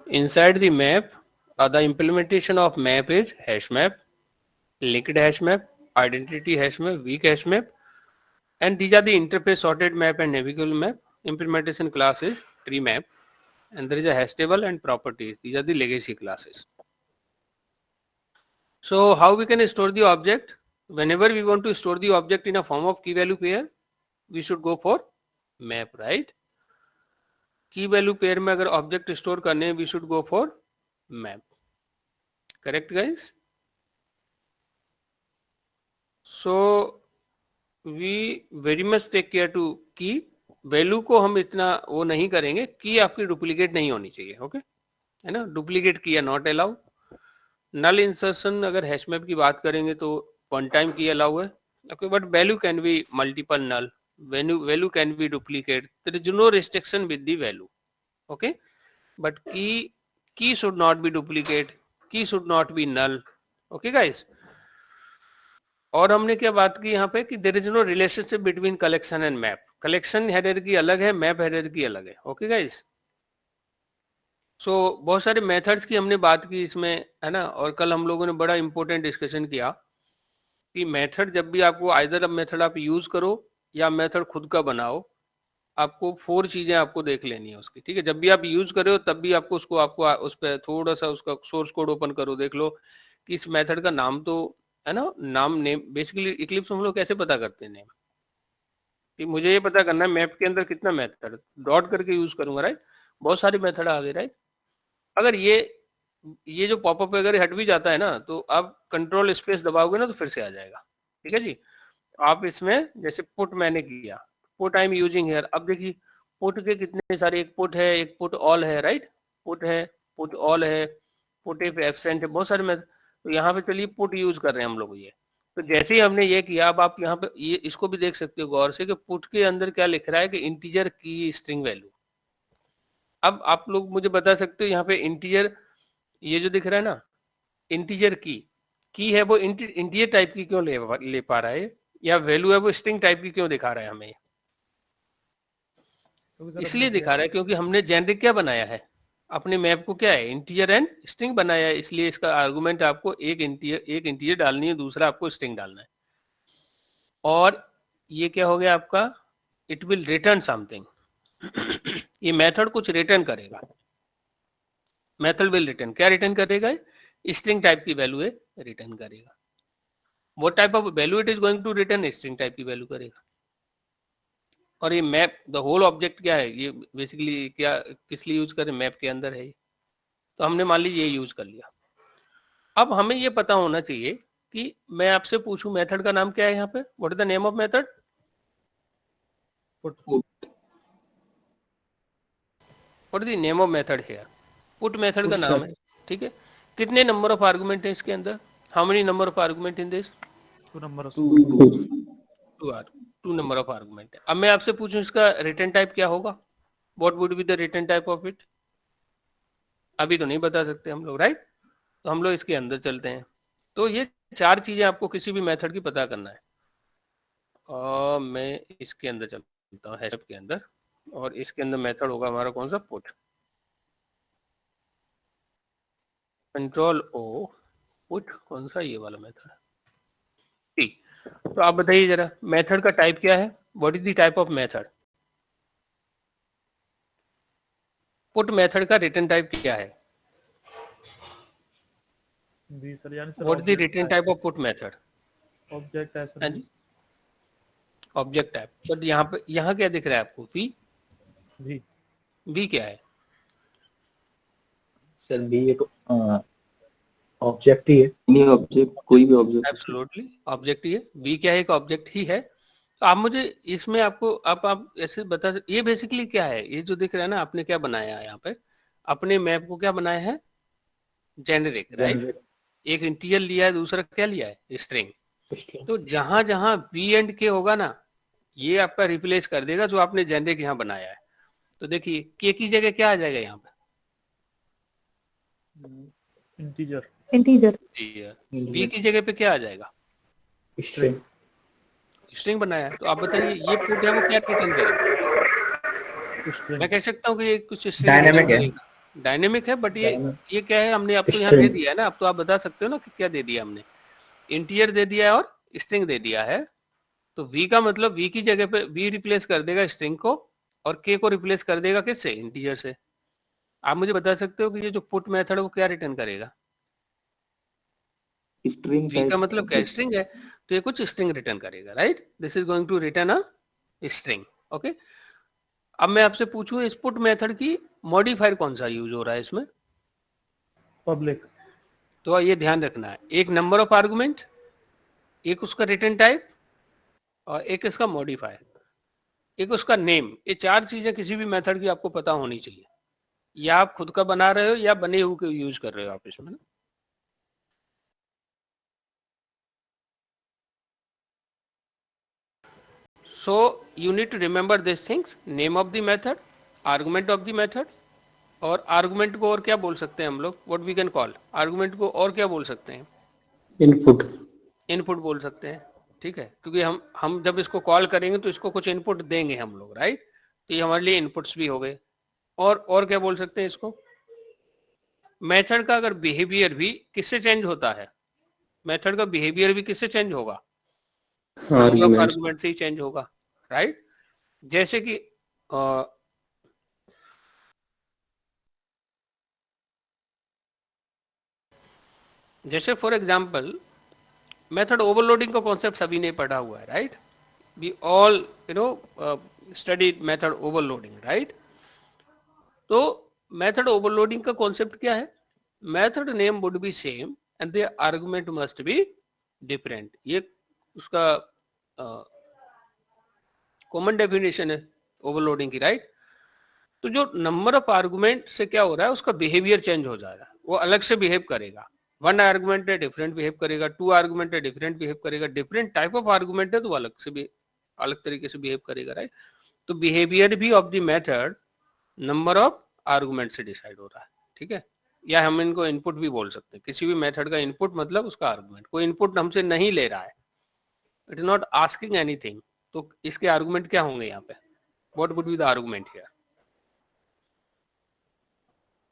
inside the map, the implementation of map is hash map, linked hash map, identity hash map, weak hash map, and these are the interface sorted map and navigable map. Implementation class is tree map, and there is a hash table and properties. These are the legacy classes. So how we can store the object? Whenever we want to store the object in a form of key value pair, we should go for map, right? Key value pair में अगर object store करने हैं, we should go for map. Correct guys? So we very much take care to key value को हम इतना वो नहीं करेंगे, की आपकी डुप्लीकेट नहीं होनी चाहिए. ओके है ना, डुप्लीकेट की है नॉट अलाउ. नल इंसर्शन अगर हैश मैप की बात करेंगे तो वन टाइम की अलाउ है. Okay, but value can be multiple null, value can be duplicate. There is no restriction with the value. Okay, but key should not be duplicate, key should not be null. Okay guys, और हमने क्या बात की यहाँ पे कि there is no relationship between collection and map. collection hierarchy अलग है, map hierarchy अलग है. Okay guys, so बहुत सारे methods की हमने बात की इसमें, है ना. और कल हम लोगों ने बड़ा important discussion किया कि मेथड जब भी आपको आइदर मेथड आप यूज करो या मेथड खुद का बनाओ, आपको 4 चीजें आपको देख लेनी है उसकी. ठीक है, जब भी आप यूज कर रहे हो तब भी आपको आपको उस पर थोड़ा सा उसका सोर्स कोड ओपन करो, देख लो कि इस मेथड का नाम तो है ना, नाम नेम. बेसिकली इक्लिप्स हम लोग कैसे पता करते हैं नेम, कि मुझे ये पता करना है मैप के अंदर कितना मेथड, डॉट करके यूज करूंगा, राइट. बहुत सारे मेथड आ गए, राइट. अगर ये जो पॉपअप अगर हट भी जाता है ना, तो आप कंट्रोल स्पेस दबाओगे ना तो फिर से आ जाएगा. ठीक है जी. आप इसमें जैसे पुट मैंने किया, put I am using here. अब देखिए पुट के कितने सारे, एक पुट है, एक पुट ऑल है, राइट. पुट है, पुट ऑल है, पुट इफ एब्सेंट है, बहुत सारे मेथड. तो यहाँ पे चलिए पुट यूज कर रहे हैं हम लोग ये. तो जैसे ही हमने ये किया, अब आप यहाँ पे ये इसको भी देख सकते हो गौर से कि पुट के अंदर क्या लिख रहा है कि इंटीजर की स्ट्रिंग वैल्यू. अब आप लोग मुझे बता सकते हो यहाँ पे इंटीजर, ये जो दिख रहा है ना इंटीजर की है, वो इंटीजर टाइप की क्यों ले पा रहा है, या वैल्यू है वो स्ट्रिंग टाइप की क्यों दिखा रहा है हमें? इसलिए दिखा रहा है क्योंकि हमने जेनरिक क्या बनाया है अपने मैप को, क्या है, इंटीजर एंड स्ट्रिंग बनाया है. इसलिए इसका आर्गुमेंट आपको एक इंटीजर डालनी है, दूसरा आपको स्ट्रिंग डालना है. और ये क्या हो गया आपका, इट विल रिटर्न समथिंग. ये मेथड कुछ रिटर्न करेगा. मेथड विल रिटर्न, क्या रिटर्न करेगा? स्ट्रिंग टाइप की वैल्यू है रिटर्न करेगा. What type of value it is going to return? string type की वैल्यू करेगा. और ये मैप द होल ऑब्जेक्ट क्या है, ये बेसिकली क्या किस लिए यूज करें, मैप के अंदर है. तो हमने मान लीजिए ये यूज कर लिया. अब हमें ये पता होना चाहिए कि मैं आपसे पूछूं मेथड का नाम क्या है यहाँ पे, what is the name of method? What is the name of method here? Put method का नाम है. ठीक है, कितने नंबर ऑफ आर्गुमेंट है इसके अंदर? How many number of argument in this? 2 number of argument है. अब मैं आपसे पूछूं इसका रिटर्न टाइप क्या होगा, what would be the return type of it? अभी तो नहीं बता सकते हम लोग, राइट. तो हम लोग इसके अंदर चलते हैं. तो ये 4 चीजें आपको किसी भी मेथड की पता करना है. और मैं इसके अंदर चलता हूँ हैश के अंदर, और इसके अंदर मेथड होगा हमारा कौन सा, पुट. कंट्रोल ओ, पुट कौन सा, ये वाला मेथड. ठीक, तो आप बताइए जरा मेथड का टाइप क्या है, what is the type of method? Put method का रिटर्न टाइप क्या है? What is the return type of put method? Object type. Object type. But यहाँ क्या दिख रहा है आपको, वी क्या है सर? बी एक ऑब्जेक्ट ही है. नहीं, ऑब्जेक्ट कोई भी ऑब्जेक्ट. एब्सोल्युटली ऑब्जेक्ट ही है. वी क्या है, एक ऑब्जेक्ट ही है. तो आप मुझे इसमें आपको आप ऐसे बता, ये बेसिकली क्या है, ये जो दिख रहा है ना, आपने क्या बनाया है यहाँ पे, अपने मैप को क्या बनाया है, जेनेरिक, राइट. एक इंटीजर लिया है, दूसरा क्या लिया है, स्ट्रिंग. तो जहां जहां बी एंड के होगा ना, ये आपका रिप्लेस कर देगा जो आपने जेनेरिक यहाँ बनाया है. तो देखिए के की जगह क्या आ जाएगा यहाँ पे, इंटीजर. बी की जगह पे क्या आ जाएगा, स्ट्रिंग बनाया है. तो आप बताइए ये पुट है वो क्या रिटर्न करेगा? मैं कह सकता हूँ कि ये कुछ डायनामिक है. डायनेमिक है, बट ये क्या है, हमने आपको यहाँ दे दिया है ना, अब तो आप बता सकते हो ना कि क्या दे दिया हमने, इंटीजर दे दिया है और स्ट्रिंग दे दिया है। तो v का मतलब v की जगह पे v रिप्लेस कर देगा स्ट्रिंग को, और k को रिप्लेस कर देगा किससे, इंटीजर से। आप मुझे बता सकते हो कि ये जो पुट मेथड है वो क्या रिटर्न करेगा? स्ट्रिंग v का मतलब क्या, स्ट्रिंग है, तो ये कुछ स्ट्रिंग रिटर्न करेगा, right. This is going to return a string, okay. अब मैं आपसे पूछूं, इस पुट मेथड की मॉडिफायर कौन सा यूज हो रहा है इसमें? पब्लिक। तो ये ध्यान रखना है, एक नंबर ऑफ आर्गुमेंट, एक उसका रिटर्न टाइप, और एक इसका मॉडिफायर, एक उसका नेम। ये चार चीजें किसी भी मेथड की आपको पता होनी चाहिए, या आप खुद का बना रहे हो या बने हुए यूज कर रहे हो आप इसमें ना। So you need to remember these things, name of the method, argument of the method, और argument को और क्या बोल सकते हैं हम लोग, what we can call argument को और क्या बोल सकते हैं? इनपुट। इनपुट बोल सकते हैं, ठीक है, क्योंकि हम जब इसको कॉल करेंगे तो इसको कुछ इनपुट देंगे हम लोग, राइट। तो ये हमारे लिए इनपुट्स भी हो गए। और क्या बोल सकते हैं इसको? मेथड का अगर बिहेवियर भी किससे चेंज होता है, मेथड का बिहेवियर भी किससे चेंज होगा, आर्गुमेंट से ही चेंज होगा, राइट। जैसे कि जैसे फॉर एग्जांपल मेथड ओवरलोडिंग का कॉन्सेप्ट सभी ने पढ़ा हुआ है, right. We all studied method overloading, right. तो मेथड ओवरलोडिंग का कॉन्सेप्ट क्या है? Method name would be same and the argument must be different. ये उसका कॉमन डेफिनेशन है ओवरलोडिंग की, राइट। तो जो नंबर ऑफ आर्गुमेंट से क्या हो रहा है, उसका बिहेवियर चेंज हो जाएगा, वो अलग से बिहेव करेगा। वन आर्गुमेंट है डिफरेंट बिहेव करेगा, टू आर्गुमेंट है डिफरेंट बिहेव करेगा, डिफरेंट टाइप ऑफ आर्गुमेंट है तो अलग से भी अलग तरीके से बिहेव करेगा, राइट। तो बिहेवियर भी of the method number of argument से डिसाइड हो रहा है, ठीक है। या हम इनको इनपुट भी बोल सकते हैं, किसी भी मेथड का इनपुट मतलब उसका आर्गुमेंट। कोई इनपुट हमसे नहीं ले रहा है, it is not asking anything, तो इसके आर्गुमेंट क्या होंगे यहाँ पे, what would be the argument here?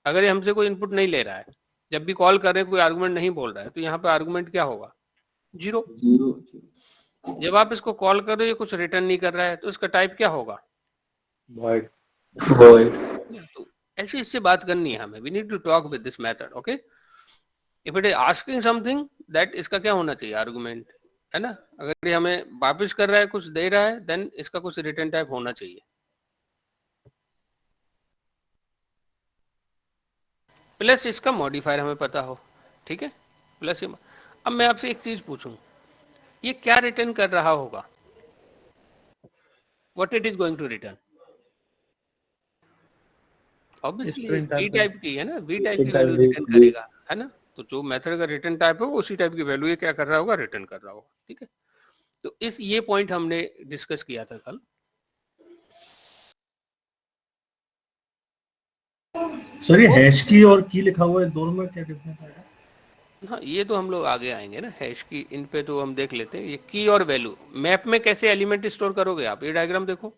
अगर ये हमसे कोई इनपुट नहीं ले रहा है, जब भी कॉल कर रहे हैं कोई आर्गुमेंट नहीं बोल रहा है, तो यहाँ पे आर्गुमेंट क्या होगा, जीरो। जब आप इसको कॉल कर रहे हो ये कुछ रिटर्न नहीं कर रहा है, तो इसका टाइप क्या होगा, void। तो ऐसे इससे बात करनी है हमें, we need to talk with this method, okay. If it is asking something that इसका क्या होना चाहिए, आर्गुमेंट, है ना। अगर ये हमें वापस कर रहा है, कुछ दे रहा है, देन इसका कुछ रिटर्न टाइप होना चाहिए, प्लस इसका मॉडिफायर हमें पता हो, ठीक है, प्लस। अब मैं आपसे एक चीज पूछूं, ये क्या रिटर्न कर रहा होगा, what it is going to return? Obviously V type की है ना, वी टाइप की वैल्यू रिटर्न करेगा, है ना। तो जो मेथड का रिटर्न टाइप है वो उसी टाइप की वैल्यू ये क्या कर रहा होगा, रिटर्न कर रहा होगा, ठीक है। तो ये पॉइंट हमने डिस्कस किया था कल। सर ये हैश की और की लिखा हुआ है, दोनों में क्या डिफरेंस है? हाँ, ये तो हम लोग आगे आएंगे ना, हैश की, इन पे तो हम देख लेते हैं। ये की और वैल्यू, मैप में कैसे एलिमेंट स्टोर करोगे आप, ये डायग्राम देखो,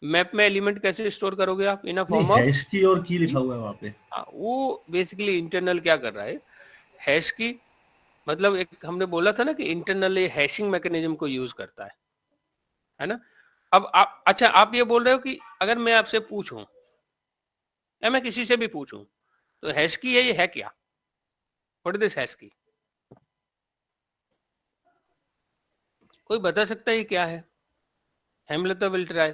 मैप में एलिमेंट कैसे स्टोर करोगे आप, इन अ फॉर्म ऑफ हैश की और की लिखा हुआ है वहां पे। हाँ, वो बेसिकली इंटरनल क्या कर रहा है, हैश की मतलब एक हमने बोला था ना कि इंटरनल हैशिंग मैकेनिज्म को यूज करता है ना। अब आप, अच्छा आप ये बोल रहे हो कि अगर मैं आपसे पूछूं या मैं किसी से भी पूछूं तो हैश की है, ये है क्या, व्हाट इज दिस हैश की? कोई बता सकता है ये क्या है? हेमलता विल ट्राई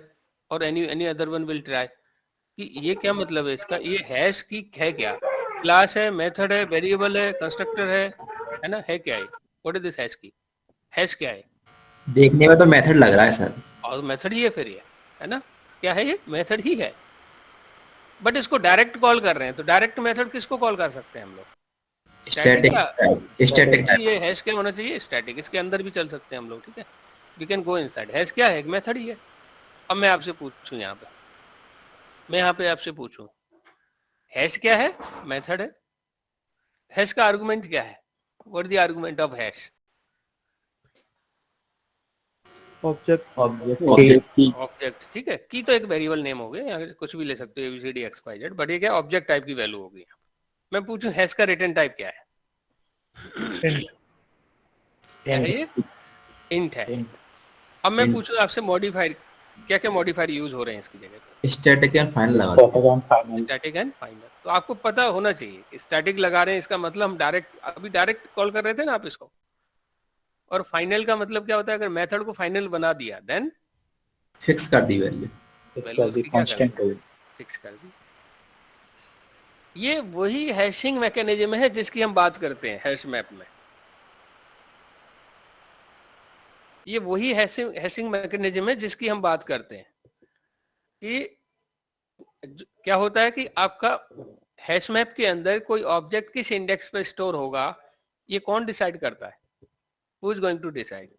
और any other one will try कि ये क्या मतलब है इसका, ये हैश की है क्या? क्लास है, मेथड है, वेरिएबल है, कंस्ट्रक्टर है ना, है क्या है? व्हाट इज दिस हैश की? हैश क्या है? देखने में तो मेथड लग रहा है सर, और मेथड ही है फिर ये, है ना, क्या है ये, मेथड ही है। बट इसको डायरेक्ट कॉल कर रहे हैं, तो डायरेक्ट मेथड किसको कॉल कर सकते हैं हम लोग? स्टैटिक। ये हैश क्या होना चाहिए, स्टैटिक। इसके अंदर भी चल सकते हैं हम लोग, ठीक है, we can go inside. Hash क्या है, एक मेथड ही है। अब मैं आपसे पूछूं यहाँ पे, मैं यहाँ पे आपसे पूछूं हैश क्या है, मेथड है, हैश का आर्गुमेंट क्या है, what the argument of hash? Object, ठीक है। की तो एक वेरिएबल नेम हो गया, यहाँ कुछ भी ले सकते हो, ABCD XYZ, बट ये क्या ऑब्जेक्ट टाइप की वैल्यू होगी। मैं पूछूं हैश का रिटर्न टाइप क्या है? क्या है ये? इंट है। अब मैं पूछूं आपसे मॉडिफायर, क्या क्या मॉडिफायर यूज हो रहे हैं इसकी जगह पे? स्टैटिक एंड फाइनल लगा स्टैटिक एंड फाइनल। तो आपको पता होना चाहिए स्टैटिक लगा रहे हैं इसका मतलब हम डायरेक्ट कॉल कर रहे थे ना आप इसको। और फाइनल का मतलब क्या होता है? अगर मेथड को फाइनल बना दिया देन फिक्स कर दी वैल्यू फिक्स कर दी। ये वही हैशिंग मैकेनिज्म है जिसकी हम बात करते हैं हैश मैप में। ये वही हैशिंग मैकेनिज्म है जिसकी हम बात करते हैं कि क्या होता है कि आपका हैश मैप के अंदर कोई ऑब्जेक्ट किस इंडेक्स पे स्टोर होगा, ये कौन डिसाइड करता है? Who is going to decide?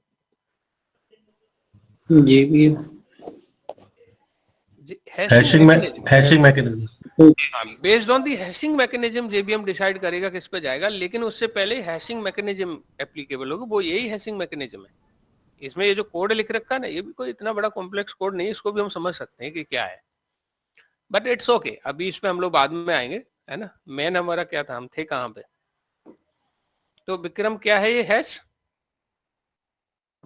Hashing mechanism based on the hashing mechanism JVM decide करेगा किस पे जाएगा, लेकिन उससे पहले हैशिंग मैकेनिज्म एप्लीकेबल होगा, वो यही हैशिंग मैकेनिज्म है। इसमें ये जो कोड लिख रखा है ना, ये भी कोई इतना बड़ा कॉम्प्लेक्स कोड नहीं है, इसको भी हम समझ सकते हैं कि क्या है, बट इट्स ओके। अभी इस पे हम लोग बाद में आएंगे, है ना। मेन हमारा क्या था, हम थे कहाँ पे? तो विक्रम क्या है ये हैश?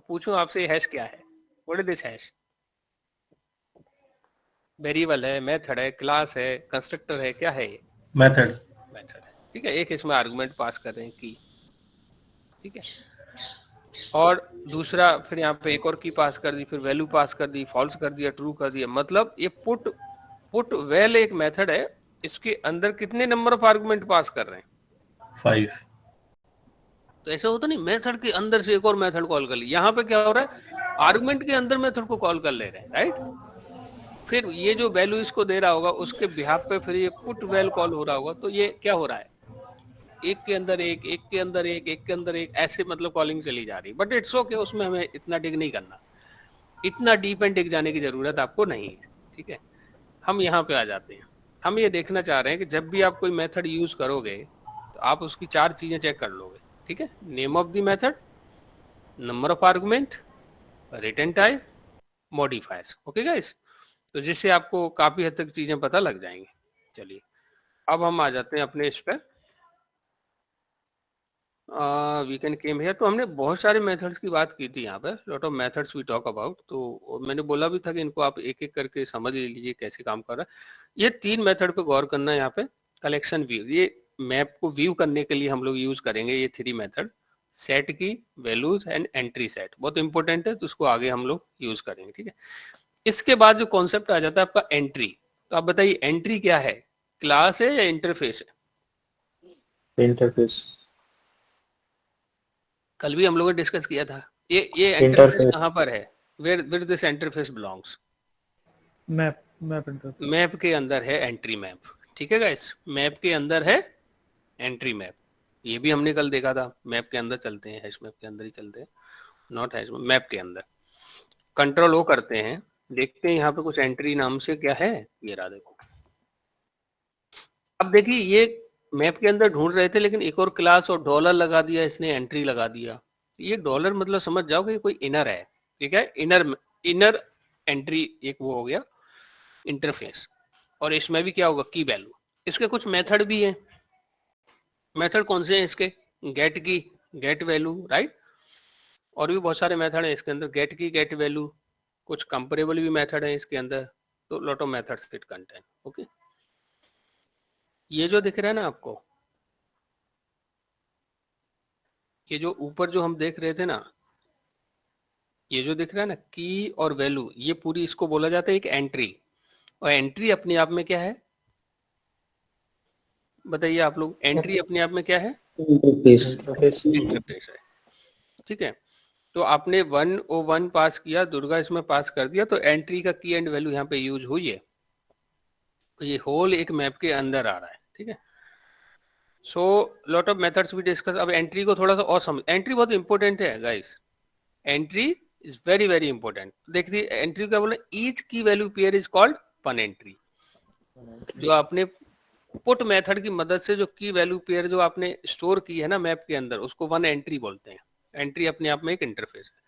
पूछूं आपसे, हैश क्या है? What is this hash? Variable है, मेथड है, क्लास है, कंस्ट्रक्टर है, क्या है ये? मेथड है, ठीक है। एक इसमें आर्गुमेंट पास कर रहे हैं की, ठीक है, और दूसरा फिर यहाँ पे एक और की पास कर दी, फिर वैल्यू पास कर दी, फॉल्स कर दिया, ट्रू कर दिया। मतलब ये पुट वेल एक मेथड है, इसके अंदर कितने नंबर ऑफ आर्गुमेंट पास कर रहे हैं? 5। तो ऐसा होता नहीं मेथड के अंदर से एक और मेथड कॉल कर ली। यहाँ पे क्या हो रहा है, आर्गुमेंट के अंदर मेथड को कॉल कर ले रहे हैं, राइट। फिर ये जो वैल्यू इसको दे रहा होगा उसके बिहाफ पे फिर ये पुट वेल कॉल हो रहा होगा। तो ये क्या हो रहा है, एक के अंदर एक, एक के अंदर एक, एक के अंदर एक, ऐसे मतलब कॉलिंग चली जा रही। बट इट्स ओके, उसमें हमें इतना डिग नहीं करना, इतना डीप एंड डिग जाने की जरूरत आपको नहीं है, ठीक है। हम यहाँ पे आ जाते हैं। हम ये देखना चाह रहे हैं कि जब भी आप कोई मेथड यूज करोगे तो आप उसकी 4 चीजें चेक कर लोगे, ठीक है। Name of the method, number of argument, return type, modifiers. Okay guys, तो जिससे आपको काफी हद तक चीजें पता लग जाएंगी। चलिए अब हम आ जाते हैं अपने इस पर वीकेंड केम हियर। तो हमने बहुत सारे मेथड्स की बात की थी यहाँ पे, lot of methods we talk about. तो मैंने बोला भी था कि इनको आप एक एक करके समझ लीजिए कैसे काम कर रहा है। ये 3 मेथड पे गौर करना है यहाँ पे। कलेक्शन व्यू, ये मैप को व्यू करने के लिए हम लोग यूज करेंगे ये 3 मेथड, सेट की, वैल्यूज एंड एंट्री सेट। बहुत इंपॉर्टेंट है, तो उसको आगे हम लोग यूज करेंगे, ठीक है। इसके बाद जो कॉन्सेप्ट आ जाता है आपका एंट्री। तो आप बताइए एंट्री क्या है, क्लास है या इंटरफेस है? इंटरफेस। कल भी हम लोगों ने डिस्कस किया था। ये इंटरफेस कहाँ पर है? Where this interface belongs? Map के अंदर है एंट्री मैप, ठीक है गाइस। मैप के अंदर है एंट्री मैप। ये भी हमने कल देखा था। मैप के अंदर चलते हैं, हैश मैप के अंदर ही चलते हैं, नॉट हैश मैप के अंदर। कंट्रोल ओ करते हैं, देखते हैं यहाँ पे कुछ एंट्री नाम से क्या है। ये रहा, देखो। अब देखिए ये मैप के अंदर ढूंढ रहे थे, लेकिन एक और क्लास और डॉलर लगा दिया इसने, एंट्री लगा दिया। ये डॉलर मतलब समझ जाओ कि कोई इनर है, ठीक है। इनर एंट्री एक वो हो गया इंटरफेस। और इसमें भी क्या होगा, की वैल्यू। इसके कुछ मेथड भी हैं। मेथड कौन से हैं इसके? गेट की, गेट वैल्यू, राइट। और भी बहुत सारे मेथड हैं इसके अंदर, गेट की, गेट वैल्यू। कुछ कंपेरेबल भी मेथड है इसके अंदर। तो lot of methods it contain, okay. ये जो दिख रहा है ना आपको, ये जो ऊपर जो हम देख रहे थे ना, ये जो दिख रहा है ना की और वैल्यू, ये पूरी इसको बोला जाता है एक एंट्री। और एंट्री अपने आप में क्या है, बताइए आप लोग। एंट्री अपने आप में क्या है? इंटरफेस है, ठीक है। तो आपने 101 पास किया, दुर्गा इसमें पास कर दिया, तो एंट्री का की एंड वैल्यू यहाँ पे यूज हुई है। तो ये होल एक मैप के अंदर आ रहा है, ठीक है। So lot of methods we discuss. अब एंट्री को थोड़ा सा और समझ। एंट्री बहुत इंपॉर्टेंट है guys, entry is very very important. देखिए एंट्री क्या बोले, each key value pair is called one entry. जो आपने पुट मेथड की मदद से जो की वैल्यू पेयर जो आपने स्टोर की है ना मैप के अंदर, उसको वन एंट्री बोलते हैं। एंट्री अपने आप में एक इंटरफेस है।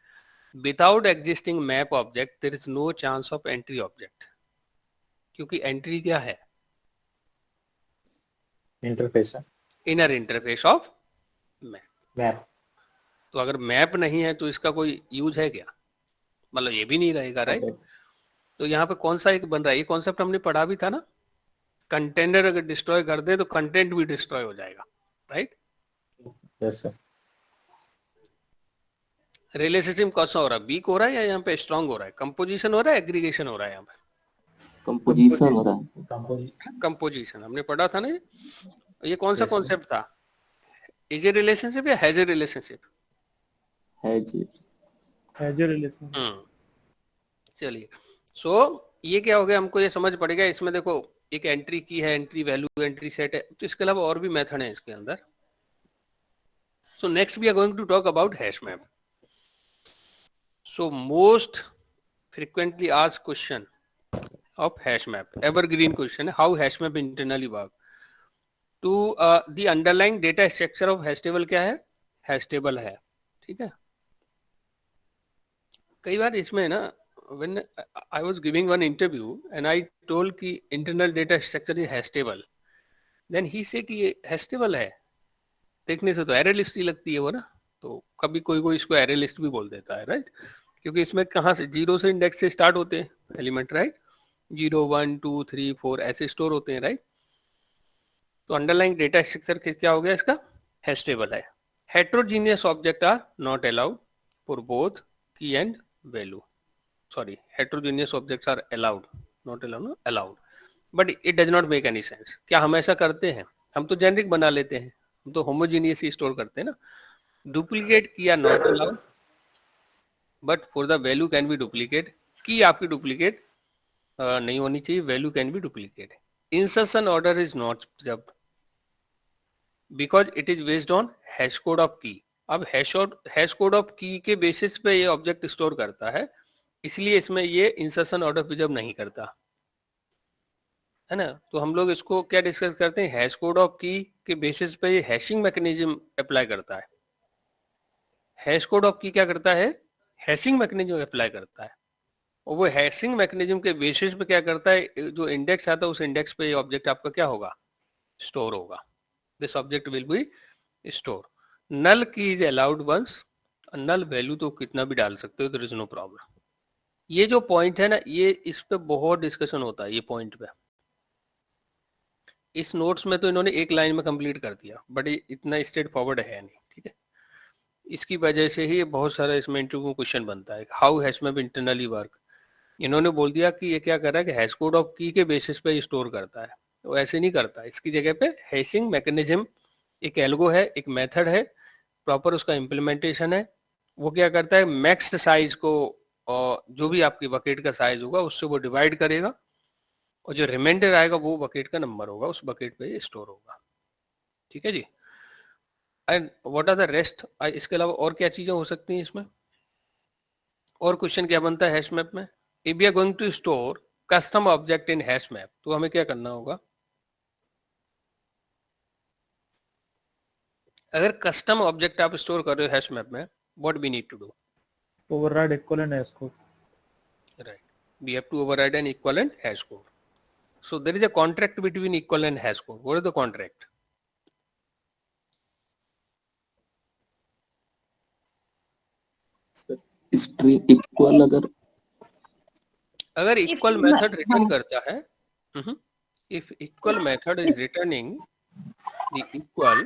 Without existing map object there is no chance of entry object, क्योंकि एंट्री क्या है? इंटरफेस है, inner interface of map. Map. तो अगर मैप नहीं है तो इसका कोई यूज है क्या? मतलब ये भी नहीं रहेगा, राइट? तो यहाँ पे कौन सा एक बन रहा है, ये कॉन्सेप्ट हमने पढ़ा भी था ना, कंटेनर अगर डिस्ट्रॉय कर दे तो कंटेंट भी डिस्ट्रॉय हो जाएगा, राइट? Yes sir. रिलेशनशिप कौन सा हो रहा है, वीक हो रहा है या यहाँ पे स्ट्रांग हो रहा है? कंपोजिशन हो रहा है, एग्रीगेशन हो रहा है? यहाँ पे कंपोजिशन हो रहा है। कंपोजिशन हमने पढ़ा था ना। ये कौन सा कॉन्सेप्ट था? इज ए रिलेशनशिप या has a relationship? Has a relation. चलिए, सो ये क्या हो गया, हमको ये समझ पड़ गया। इसमें देखो एक एंट्री की है, एंट्री वैल्यू, एंट्री सेट है, तो इसके अलावा और भी मेथड है इसके अंदर। So next we are going to talk about hash map. So most frequently asked question of hash map, evergreen question है, how hash map internally work to the underlying data structure of hash table. क्या है? Hash table है, ठीक है। कई बार इसमें ना, when I was giving one interview and I told कि internal data structure is hash table, then he say कि ये hash table है, देखने से तो array list ही लगती है वो ना। तो कभी कोई कोई इसको array list भी बोल देता है, राइट? क्योंकि इसमें कहाँ से, जीरो से इंडेक्स से स्टार्ट होते हैं एलिमेंट, राइट? 0 1 2 3 4 ऐसे स्टोर होते हैं, राइट? तो अंडरलाइंग डेटा स्ट्रक्चर क्या हो गया इसका? हैश टेबल है। Heterogeneous object are not allowed for both key and value. Sorry, heterogeneous objects are allowed, not allowed, no, allowed, but it does not make any sense। क्या हम ऐसा करते हैं? हम तो जेनरिक बना लेते हैं, हम तो होमोजीनियस ही स्टोर करते हैं ना। Duplicate key are not allowed, but for the value can be duplicate. Key आपकी डुप्लीकेट नहीं होनी चाहिए, value can be duplicate. Insertion order is not जब because it is based on hash code of key. अब hash code of की के basis पे ये ऑब्जेक्ट स्टोर करता है, इसलिए इसमें ये इंसर्शन ऑर्डर प्रिजर्व नहीं करता है ना। तो हम लोग इसको क्या डिस्कस करते हैं, हैश कोड ऑफ की के बेसिस पे ये हैशिंग मैकेनिज्म अप्लाई करता है। हैश कोड ऑफ की क्या करता है? हैशिंग मैकेनिज्म अप्लाई करता है, और वो हैशिंग मैकेनिज्म के बेसिस पे क्या करता है, जो इंडेक्स आता है उस इंडेक्स पे ये ऑब्जेक्ट आपका क्या होगा? स्टोर होगा। This object will be store. Null key is allowed once, null value तो कितना भी डाल सकते हो, देयर इज नो प्रॉब्लम। ये जो पॉइंट है ना, ये इस पे बहुत डिस्कशन होता है, ये पॉइंट पे। इस नोट्स में तो इन्होंने एक लाइन में कंप्लीट कर दिया, बट ये इतना स्ट्रेट फॉरवर्ड है नहीं, ठीक है। इसकी वजह से ही बहुत सारा इसमें इंटरव्यू क्वेश्चन बनता है, how hash map internally work. इन्होंने बोल दिया कि ये क्या कर रहा है कि हैश कोड ऑफ की के बेसिस पे स्टोर करता है, तो ऐसे नहीं करता। इसकी जगह पे हैशिंग मैकेनिज्म एक एल्गो है, एक मेथड है, प्रॉपर उसका इम्प्लीमेंटेशन है। वो क्या करता है, मैक्स साइज को, और जो भी आपकी बकेट का साइज होगा उससे वो डिवाइड करेगा, और जो रिमाइंडर आएगा वो बकेट का नंबर होगा, उस बकेट पे स्टोर होगा, ठीक है जी। And what are the rest, इसके अलावा और क्या चीजें हो सकती हैं इसमें, और क्वेश्चन क्या बनता है हैश मैप में? If we are going to store custom object in hash map, तो हमें क्या करना होगा? अगर कस्टम ऑब्जेक्ट आप स्टोर कर रहे हो हैश मैप में, what we need to do? Override equivalent hash code. Right. We have to override an equivalent hash code. So there is a contract between equal and hash code. What is the contract? String equal, अगर equal method return करता है, if equal method is returning the equal,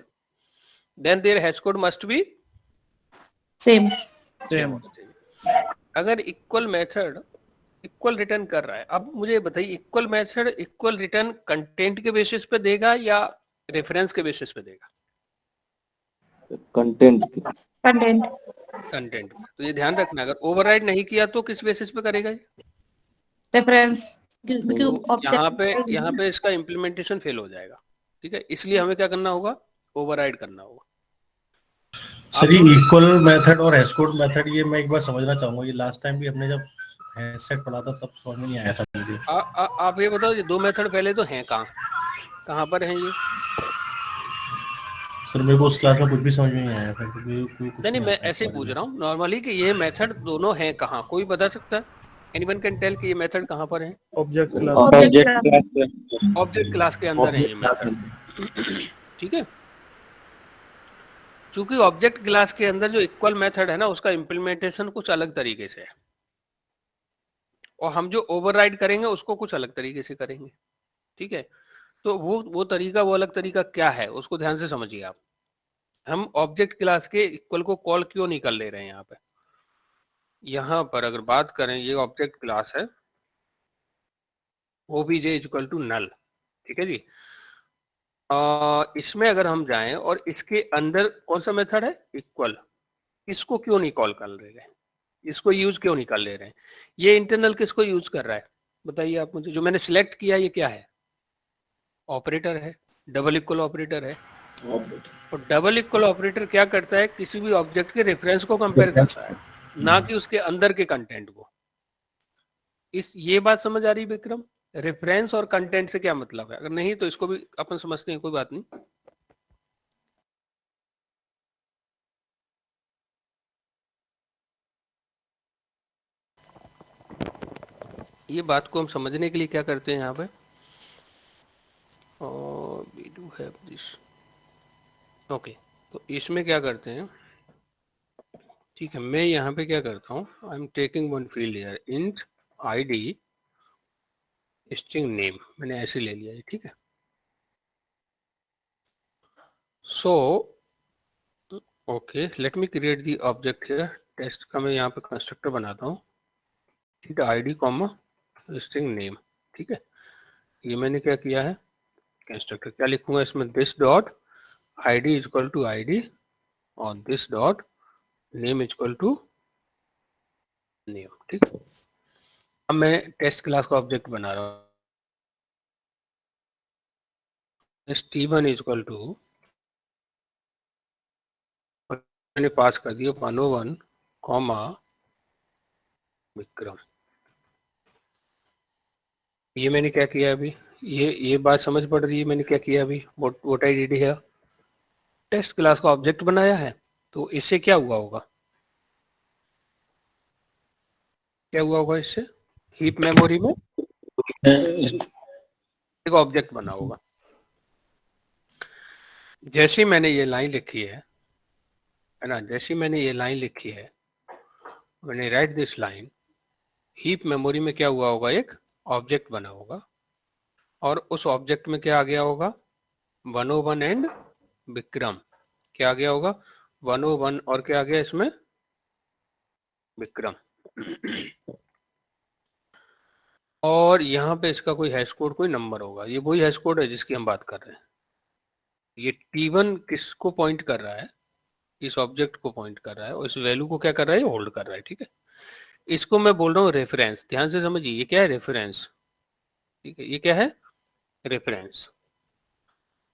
then their hash code must be same. अगर equal method equal return कर रहा है, अब मुझे बताइए, equal method equal written content के बेसिस पे देगा या रेफरेंस के बेसिस पे देगा? Content content. तो ये ध्यान रखना, अगर ओवरराइड नहीं किया तो किस बेसिस पे करेगा ये? रेफरेंस। यहाँ पे इसका इम्प्लीमेंटेशन फेल हो जाएगा, ठीक है। इसलिए हमें क्या करना होगा? ओवरराइड करना होगा। सर ये इक्वल मेथड और हैश कोड मेथड, ये मैं एक बार समझना चाहूंगा, ये लास्ट टाइम भी हमने जब हैश सेट पढ़ा था तब समझ में नहीं आया था मुझे। आप ये बताओ, ये दो मेथड पहले तो हैं कहाँ पर हैं ये? सर मेरे को उस क्लास में कुछ भी समझ में नहीं आया फिर, कुछ नहीं, मैं आता है ऐसे ही इस पूछ बारे रहा हूँ नॉर्मली कि ये मेथड दोनों हैं कहाँ, कोई बता सकता है? एनीवन कैन टेल कि ये मेथड कहाँ पर है? Object class Object class. Object class के में। अंदर है ये ऑब्जेक्ट क्लास मेथड। में। ठीक है, चूंकि ऑब्जेक्ट क्लास के अंदर जो इक्वल मेथड है ना, उसका इम्प्लीमेंटेशन कुछ अलग तरीके से है, और हम जो ओवरराइड करेंगे उसको कुछ अलग तरीके से करेंगे। ठीक है, तो वो तरीका, वो अलग तरीका क्या है उसको ध्यान से समझिए आप। हम ऑब्जेक्ट क्लास के इक्वल को कॉल क्यों नहीं कर ले रहे हैं यहाँ पे? यहाँ पर अगर बात करें, ये ऑब्जेक्ट क्लास है obj इक्वल टू नल। ठीक है जी, इसमें अगर हम जाएं और इसके अंदर कौन सा मेथड है? इक्वल। इसको क्यों नहीं कॉल कर ले रहे हैं? इसको यूज क्यों नहीं कर ले रहे हैं? ये इंटरनल किसको यूज कर रहा है बताइए आप मुझे। जो मैंने सिलेक्ट किया ये क्या है? ऑपरेटर है, डबल इक्वल ऑपरेटर है। और डबल इक्वल ऑपरेटर क्या करता है? किसी भी ऑब्जेक्ट के रेफरेंस को कंपेयर करता है, ना कि उसके अंदर के कंटेंट को। ये बात समझ आ रही विक्रम? रेफरेंस और कंटेंट से क्या मतलब है? अगर नहीं तो इसको भी अपन समझते हैं, कोई बात नहीं। ये बात को हम समझने के लिए क्या करते हैं यहाँ पे, और we do have this. Okay, तो इसमें क्या करते हैं, ठीक है, मैं यहाँ पे क्या करता हूँ, I am taking one field here, int ID string name, मैंने ऐसे ले लिया है। ठीक है, so okay, let me create the object here. Test का मैं यहाँ पे कंस्ट्रक्टर बनाता हूँ, ठीक है, आईडी कॉमा स्ट्रिंग नेम। ठीक है, ये मैंने क्या किया है, कंस्ट्रक्टर। क्या लिखूंगा इसमें? This dot ID equal to ID और this dot name equal to name. ठीक है, अब मैं टेस्ट क्लास का ऑब्जेक्ट बना रहा हूँ। t1 इक्वल टू, मैंने पास कर दिया 101 कॉमा विक्रम। ये मैंने क्या किया अभी, ये बात समझ पड़ रही है मैंने क्या किया अभी? What I did here, test class का ऑब्जेक्ट बनाया है। तो इससे क्या हुआ होगा, क्या हुआ होगा इससे? हीप मेमोरी में एक ऑब्जेक्ट बना होगा। जैसे मैंने ये लाइन लिखी है ना, जैसे मैंने ये लाइन लिखी है, मैंने right this line, heap memory में क्या हुआ होगा? एक ऑब्जेक्ट बना होगा, और उस ऑब्जेक्ट में क्या आ गया होगा? 101 एंड विक्रम। क्या आ गया होगा? 101 और क्या आ गया इसमें? विक्रम। और यहाँ पे इसका कोई हैश कोड, कोई नंबर होगा। ये वही हैश कोड है जिसकी हम बात कर रहे हैं। ये T1 किसको पॉइंट कर रहा है? इस ऑब्जेक्ट को पॉइंट कर रहा है, और इस वैल्यू को क्या कर रहा है? होल्ड कर रहा है। ठीक है, इसको मैं बोल रहा हूँ रेफरेंस। ध्यान से समझिए, ये क्या है? रेफरेंस। ठीक है, ये क्या है? रेफरेंस।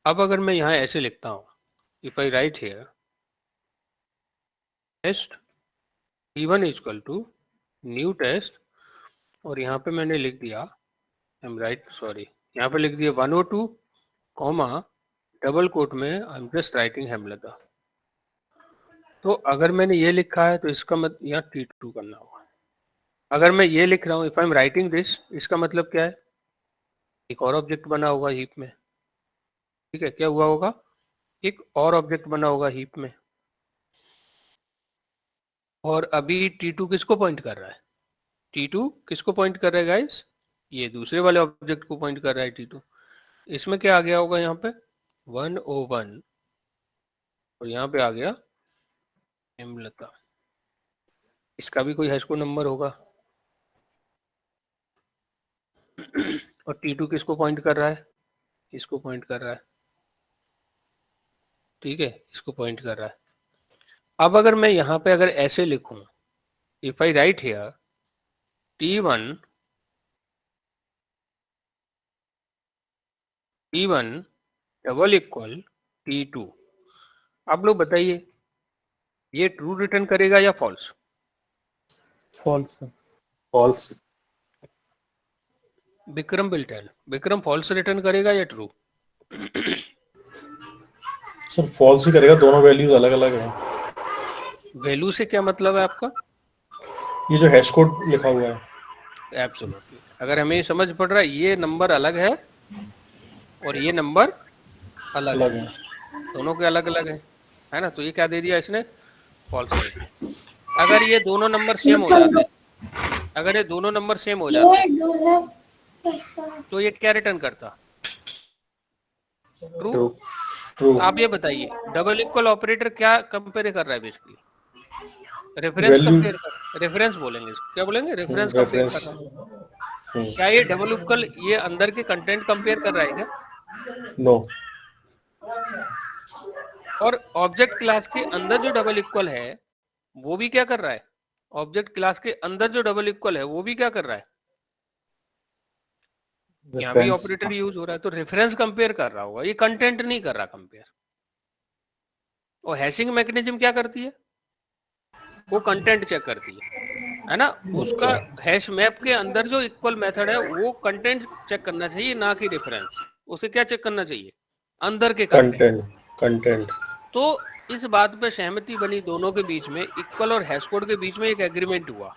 अब अगर मैं यहाँ ऐसे लिखता हूँ, if I write here test T1 equal to new test, और यहाँ पे मैंने लिख दिया, आई एम राइट, सॉरी, यहाँ पे लिख दिया 102 कॉमा डबल कोट में I am just writing Hemlata. तो अगर मैंने ये लिखा है तो इसका मतलब यहाँ T2 करना होगा। अगर मैं ये लिख रहा हूँ, if I am writing this, इसका मतलब क्या है? एक और ऑब्जेक्ट बना होगा हीप में। ठीक है, क्या हुआ होगा? एक और ऑब्जेक्ट बना होगा हीप में। और अभी T2 किसको पॉइंट कर रहा है? T2 किसको पॉइंट कर रहा है गाइस? ये दूसरे वाले ऑब्जेक्ट को पॉइंट कर रहा है T2। इसमें क्या आ गया होगा यहाँ पे? 101, और यहाँ पे आ गया हेमलता। इसका भी कोई हैश कोड नंबर होगा। और T2 किसको पॉइंट कर रहा है? इसको पॉइंट कर रहा है। ठीक है, इसको पॉइंट कर रहा है। अब अगर मैं यहाँ पे अगर ऐसे लिखूं, if I write here T1 double equal T2, आप लोग बताइए ये ट्रू रिटर्न करेगा या false? False. False. Vikram will tell, Vikram false return करेगा या ट्रू? सर फॉल्स ही करेगा, दोनों वैल्यूज अलग अलग हैं। वैल्यू से क्या मतलब है आपका? ये जो हैश कोड लिखा हुआ है, एब्सोल्युटली। अगर हमें समझ पड़ रहा है ये नंबर अलग है और ये नंबर अलग है, दोनों के अलग अलग है ना, तो ये क्या दे दिया इसने? फॉल्स दे दिया। अगर ये दोनों नंबर सेम हो जाते, अगर ये दोनों नंबर सेम हो जाते तो ये क्या रिटर्न करता? ट्रू। ट्रू। आप ये बताइए डबल इक्वल ऑपरेटर क्या कंपेयर कर रहा है? बेसिकली रेफरेंस कंपेयर कर, रेफरेंस बोलेंगे इसको, क्या बोलेंगे? रेफरेंस कंपेयर कर रहा है। क्या ये डबल इक्वल ये अंदर के कंटेंट कंपेयर कर रहा है क्या? नो। और ऑब्जेक्ट क्लास के अंदर जो डबल इक्वल है वो भी क्या कर रहा है? ऑब्जेक्ट क्लास के अंदर जो डबल इक्वल है वो भी क्या कर रहा है? यहाँ भी ऑपरेटर यूज हो रहा है, तो रेफरेंस कंपेयर कर रहा होगा, ये कंटेंट नहीं कर रहा कंपेयर। और हैशिंग मैकेनिज्म क्या करती है? वो कंटेंट चेक करती है ना। उसका हैश मैप के अंदर जो इक्वल मेथड है वो कंटेंट चेक करना चाहिए, ना कि रेफरेंस। उसे क्या चेक करना चाहिए? अंदर के कंटेंट। तो इस बात पे सहमति बनी दोनों के बीच में, इक्वल और हैश कोड के बीच में एक एग्रीमेंट हुआ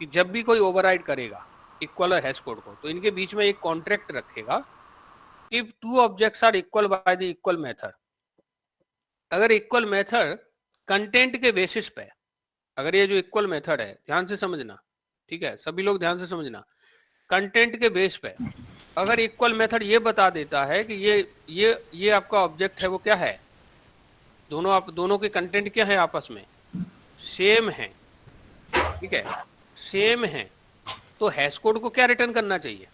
कि जब भी कोई ओवरराइड करेगा इक्वल और हैश कोड को, तो इनके बीच में एक कॉन्ट्रैक्ट रखेगा कि two objects are equal by the equal method. अगर इक्वल मेथड कंटेंट के बेसिस पे, अगर ये जो इक्वल मेथड है, ध्यान से समझना, ठीक है, सभी लोग ध्यान से समझना, कंटेंट के बेस पे अगर इक्वल मेथड ये बता देता है कि ये आपका ऑब्जेक्ट है, वो क्या है, दोनों के कंटेंट क्या है आपस में? सेम है, ठीक है, सेम है, तो हैश कोड को क्या रिटर्न करना चाहिए?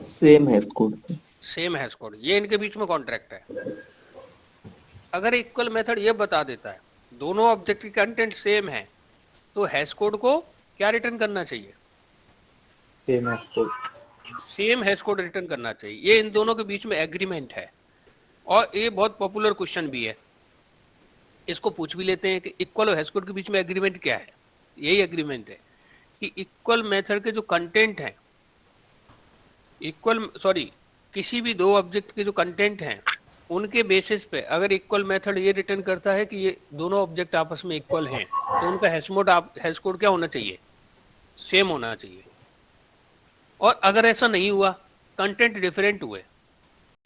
Same hash code. Same hash code. ये इनके बीच में कॉन्ट्रैक्ट है। अगर इक्वल मेथड ये बता देता है दोनों ऑब्जेक्ट की कंटेंट सेम है, तो हैश कोड को क्या रिटर्न करना चाहिए? Same hash code. Same hash code return करना चाहिए। ये इन दोनों के बीच में एग्रीमेंट है, और ये बहुत पॉपुलर क्वेश्चन भी है। इसको पूछ भी लेते हैं कि इक्वल और हैश कोड के बीच में एग्रीमेंट क्या है। यही एग्रीमेंट है कि इक्वल मेथड के जो कंटेंट हैं, किसी भी दो ऑब्जेक्ट के जो कंटेंट हैं उनके बेसिस पे अगर इक्वल मेथड ये रिटर्न करता है कि ये दोनों ऑब्जेक्ट आपस में इक्वल हैं, तो उनका हैश कोड क्या होना चाहिए? सेम होना चाहिए। और अगर ऐसा नहीं हुआ, कंटेंट डिफरेंट हुए,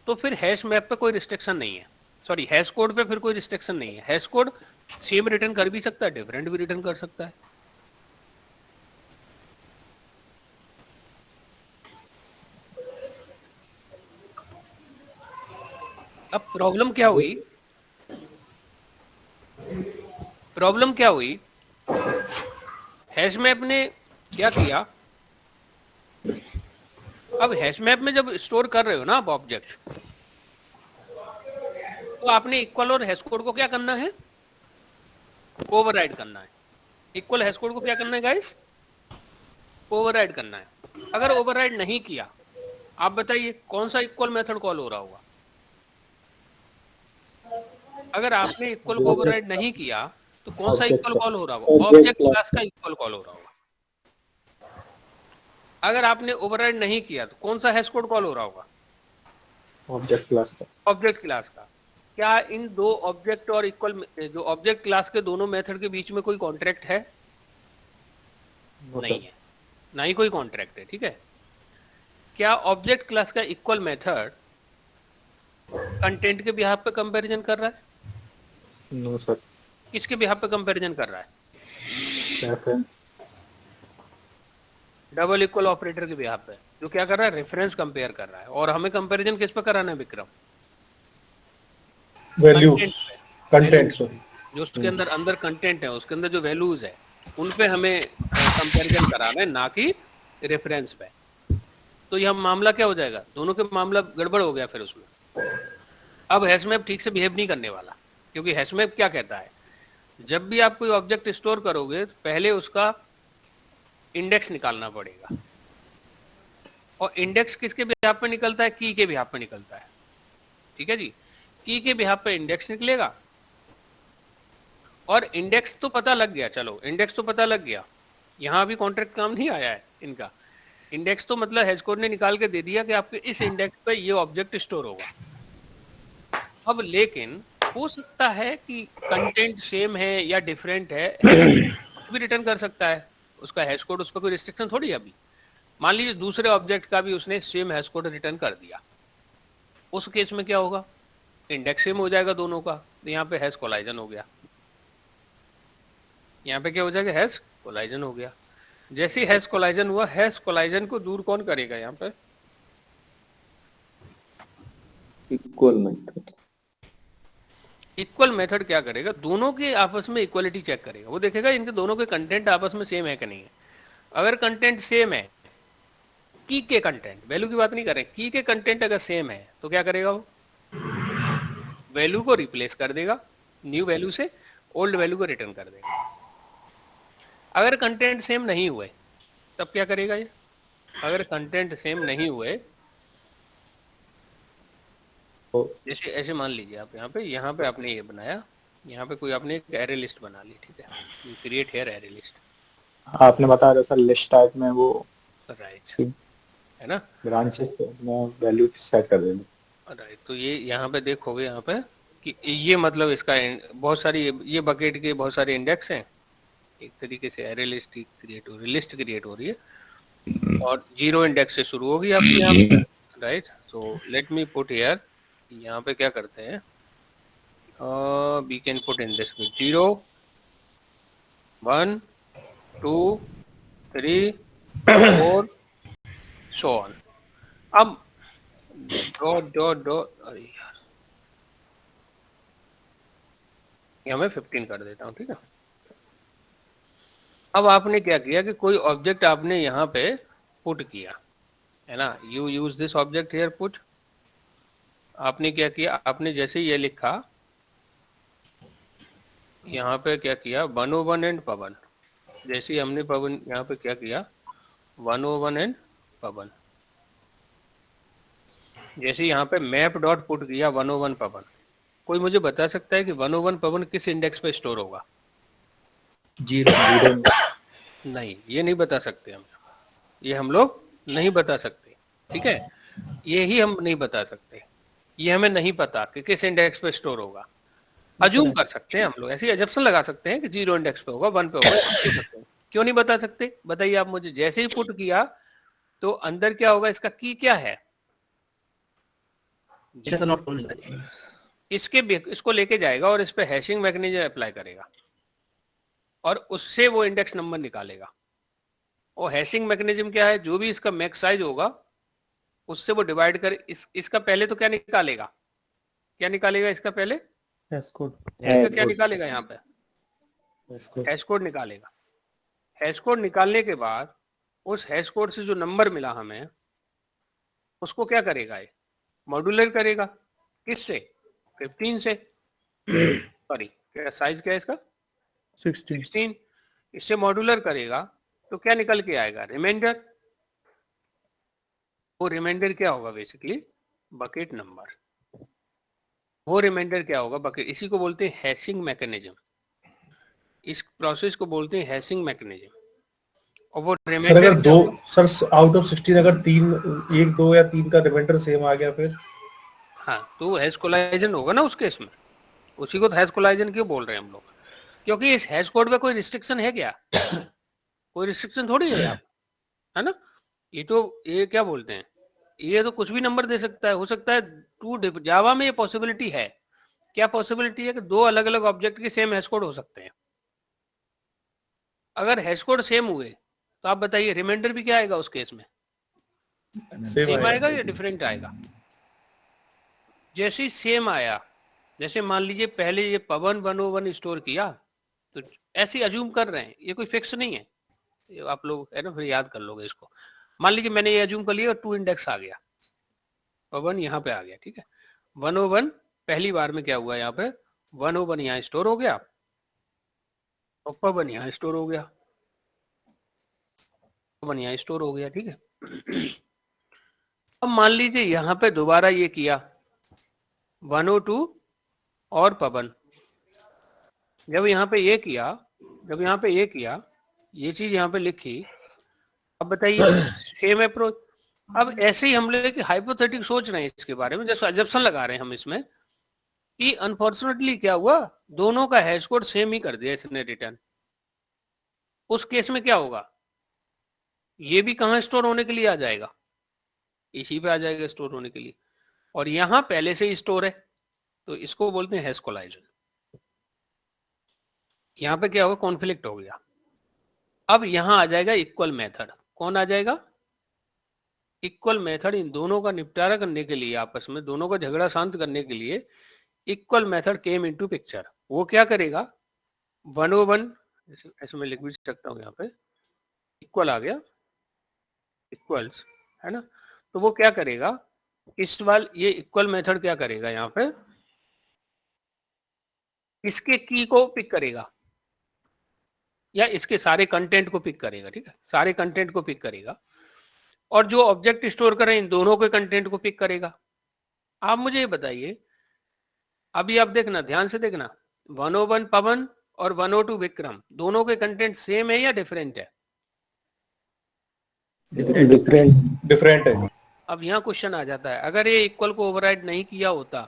तो फिर हैश मैप पे कोई रिस्ट्रिक्शन नहीं है, सॉरी हैश कोड पे फिर कोई रिस्ट्रिक्शन नहीं है। हैश कोड सेम रिटर्न कर भी सकता है, डिफरेंट भी रिटर्न कर सकता है। अब प्रॉब्लम क्या हुई? हैश मैप ने क्या किया? अब हैश मैप में जब स्टोर कर रहे हो ना आप ऑब्जेक्ट, तो आपने इक्वल और हैश कोड को क्या करना है? ओवरराइड करना है। इक्वल हैश कोड को क्या करना है गाइस? ओवरराइड करना है। अगर ओवरराइड नहीं किया, आप बताइए कौन सा इक्वल मेथड कॉल हो रहा होगा? अगर आपने इक्वल को ओवरराइड नहीं किया तो कौन सा इक्वल कॉल हो रहा होगा? ऑब्जेक्ट क्लास का इक्वल कॉल हो रहा होगा। अगर आपने ओवरराइड नहीं किया तो कौन सा हैश कोड कॉल हो रहा होगा? ऑब्जेक्ट क्लास का। ऑब्जेक्ट क्लास का। क्या इन दो ऑब्जेक्ट और इक्वल जो ऑब्जेक्ट क्लास के दोनों मेथड के बीच में कोई कॉन्ट्रैक्ट है? नहीं है, ना ही कोई कॉन्ट्रैक्ट है, ठीक है। क्या ऑब्जेक्ट क्लास का इक्वल मेथड कंटेंट के बिहाफ पे कंपैरिजन कर रहा है? No sir. किसके बिहाफ पे कंपैरिजन कर रहा है? डबल इक्वल ऑपरेटर के बिहाफ पे, जो क्या कर रहा है? रेफरेंस कंपेयर कर रहा है। और हमें कंपैरिजन किस पे कराना है विक्रम? वैल्यू, कंटेंट, जो उसके अंदर कंटेंट है, उसके अंदर जो वैल्यूज है, उन पे हमें कंपैरिजन कराना है, ना कि रेफरेंस पे। तो यह मामला क्या हो जाएगा? दोनों के मामला गड़बड़ हो गया फिर उसमें। अब हैशमैप ठीक से बिहेव नहीं करने वाला, क्योंकि हैशमैप क्या कहता है? जब भी आप कोई ऑब्जेक्ट स्टोर करोगे तो पहले उसका इंडेक्स निकालना पड़ेगा। और इंडेक्स किसके बिहाफ पे निकलता है? की के बिहाफ पे निकलता है, ठीक है जी। की के बिहाफ पे इंडेक्स निकलेगा, और इंडेक्स तो पता लग गया, चलो इंडेक्स तो पता लग गया, यहां अभी कॉन्ट्रैक्ट काम नहीं आया है इनका। इंडेक्स तो मतलब हैश कोड ने निकाल के दे दिया कि आपके इस इंडेक्स पे ये ऑब्जेक्ट स्टोर होगा। अब लेकिन हो सकता है कि कंटेंट सेम है या डिफरेंट है, कुछ भी रिटर्न कर सकता है उसका हैश कोड, उस पर कोई रिस्ट्रिक्शन थोड़ी है अभी। मान लीजिए दूसरे ऑब्जेक्ट का भी उसने सेम हैश कोड रिटर्न कर दिया, उस केस में क्या होगा, इंडेक्स सेम हो जाएगा दोनों का, तो यहाँ पे हैश कोलाइजन हो गया, यहाँ पे क्या हो जाएगा, हैश कोलाइजन हो गया। जैसे हैश कोलाइजन हुआ, हैश कोलाइजन को दूर कौन करेगा यहाँ पे, इक्वल मेथड। इक्वल मेथड क्या करेगा, दोनों के आपस में इक्वलिटी चेक करेगा। वो देखेगा इनके दोनों के कंटेंट आपस में सेम है कि नहीं है। अगर कंटेंट सेम है, की के कंटेंट, वैल्यू की बात नहीं कर रहे, की के कंटेंट अगर सेम है तो क्या करेगा, वो वैल्यू को रिप्लेस कर देगा न्यू वैल्यू से, ओल्ड वैल्यू को रिटर्न कर देगा। अगर कंटेंट सेम नहीं हुए तब क्या करेगा ये, अगर कंटेंट सेम नहीं हुए, जैसे ऐसे मान लीजिए आप यहाँ पे आपने ये बनाया, यहाँ पे कोई आपने एक एरे लिस्ट बना ली, ठीक है, you create here array list, आपने बताया था सर लिस्ट टाइप में वो राइट है ना, ब्रांचेस में वैल्यू सेट कर देंगे, राइट। तो ये यहाँ पे देखोगे यहाँ पे कि ये मतलब इसका बहुत सारी ये बकेट के बहुत सारे इंडेक्स हैं, एक तरीके से एरे लिस्ट क्रिएट हो रही है, लिस्ट क्रिएट हो रही है और 0 इंडेक्स से शुरू होगी आपकी यहाँ पे, right. So let me put here, यहाँ पे क्या करते हैं, we can put in this में 0 1 2 3 4 सो ऑन। अब डॉट डॉट डॉट, अरे यार यहाँ मैं 15 कर देता हूँ, ठीक है। अब आपने क्या किया कि कोई ऑब्जेक्ट आपने यहाँ पे पुट किया है ना, you use this object here put. आपने क्या किया, आपने जैसे ये लिखा यहाँ पे क्या किया 101 एंड पवन, जैसे ही हमने पवन यहाँ पे क्या किया 101 एंड पवन, जैसे यहाँ पे मैप डॉट पुट किया 101 पवन, कोई मुझे बता सकता है कि 101 पवन किस इंडेक्स पे स्टोर होगा? 0 नहीं, ये नहीं बता सकते हम, ये हम लोग नहीं बता सकते, ठीक है, ये ही हम नहीं बता सकते, ये हमें नहीं पता कि किस इंडेक्स पे स्टोर होगा। अज्यूम कर सकते हैं हम लोग, ऐसी अजम्पशन लगा सकते हैं कि 0 इंडेक्स पे होगा, 1 पे होगा, क्यों नहीं बता सकते बताइए आप मुझे। जैसे ही पुट किया तो अंदर क्या होगा, इसका की क्या है, इसको लेके जाएगा और इस पे हैशिंग मैकेनिज्म अप्लाई करेगा और उससे वो इंडेक्स नंबर निकालेगा। और हैशिंग मैकेनिज्म क्या है, जो भी इसका मैक्स साइज होगा उससे वो डिवाइड कर इसका पहले तो क्या निकालेगा, क्या निकालेगा इसका पहले हैश कोड, क्या निकालेगा, यहाँ पे हैश कोड निकालेगा। हैश कोड निकालने के बाद उस हैश कोड से जो नंबर मिला हमें उसको क्या करेगा, ये मॉड्यूलर करेगा, किससे 15 से, सॉरी क्या साइज क्या है इसका 16, इससे मॉड्यूलर करेगा तो क्या निकल के आएगा, रिमाइंडर। वो रिमाइंडर क्या होगा, बेसिकली बकेट नंबर, वो रिमाइंडर क्या होगा बकेट, इसी को बोलते हैं हैशिंग मैकेनिज्म, इस प्रोसेस को बोलते हैं हैशिंग मैकेनिज्म। और वो सर अगर दो, सर आउट ऑफ 16 अगर 3 1 2 या 3 का रिमाइंडर सेम आ गया फिर, हाँ तो हैश कोलाइजन होगा ना उस केस में, उसी को हैश कोलाइजन क्यों बोल रहे हैं हम लोग, क्योंकि इस हैश कोड में कोई रिस्ट्रिक्शन है क्या, कोई रिस्ट्रिक्शन थोड़ी है आप, है ना। ये तो ये क्या बोलते हैं, ये तो कुछ भी नंबर दे सकता है, हो सकता है टू जावा में ये पॉसिबिलिटी है, क्या पॉसिबिलिटी है कि 2 अलग अलग ऑब्जेक्ट के सेम हैश कोड हो सकते हैं। अगर हैश कोड सेम हुए तो आप बताइए रिमाइंडर भी क्या आएगा उस केस में, सेम आएगा या डिफरेंट आएगा। जैसे ही सेम आया, जैसे मान लीजिए पहले ये पवन 101 स्टोर किया, तो ऐसे अज्यूम कर रहे हैं, ये कोई फिक्स नहीं है, ये आप लोग है ना फिर याद कर लोगे इसको। मान लीजिए मैंने ये अज्यूम कर लिया और 2 इंडेक्स आ गया, पवन यहाँ पे आ गया, ठीक है, 101 पहली बार में क्या हुआ, यहाँ पे 101 यहाँ स्टोर हो गया और पवन यहाँ स्टोर हो गया, पवन यहाँ स्टोर हो गया, ठीक है। अब मान लीजिए यहाँ पे दोबारा ये किया 102 और पवन, जब यहाँ पे ये किया, जब यहाँ पे ये किया, ये चीज यहाँ पे लिखी अब बताइए सेम अप्रोच। अब ऐसे ही हम लोग एक हाइपोथेटिक सोच रहे हैं इसके बारे में, जैसे अजम्पशन लगा रहे हैं हम इसमें कि अनफॉर्चुनेटली क्या हुआ, दोनों का हैश कोड सेम ही कर दिया इसने रिटर्न। उस केस में क्या होगा, ये भी कहां स्टोर होने के लिए आ जाएगा, इसी पे आ जाएगा स्टोर होने के लिए, और यहां पहले से ही स्टोर है, तो इसको बोलते हैं हैश कोलाइजन। यहां पे क्या होगा, कॉन्फ्लिक्ट हो गया। अब यहां आ जाएगा इक्वल मेथड। कौन आ जाएगा, इक्वल मेथड। इन दोनों का निपटारा करने के लिए, आपस में दोनों का झगड़ा शांत करने के लिए equal method came into picture. वो क्या करेगा, 101, ऐसे मैं लिख भी सकता हूं, यहाँ पे इक्वल आ गया, इक्वल्स है ना, तो वो क्या करेगा, इस बार ये इक्वल मेथड क्या करेगा, यहाँ पे इसके की को पिक करेगा या इसके सारे कंटेंट को पिक करेगा, ठीक है, सारे कंटेंट को पिक करेगा, और जो ऑब्जेक्ट स्टोर करें इन दोनों के कंटेंट को पिक करेगा। आप मुझे ये बताइए, अभी आप देखना, ध्यान से देखना, 101 पवन और 102 विक्रम, दोनों के कंटेंट सेम है या डिफरेंट है? डिफरेंट है। अब यहाँ क्वेश्चन आ जाता है, अगर ये इक्वल को ओवरराइड नहीं किया होता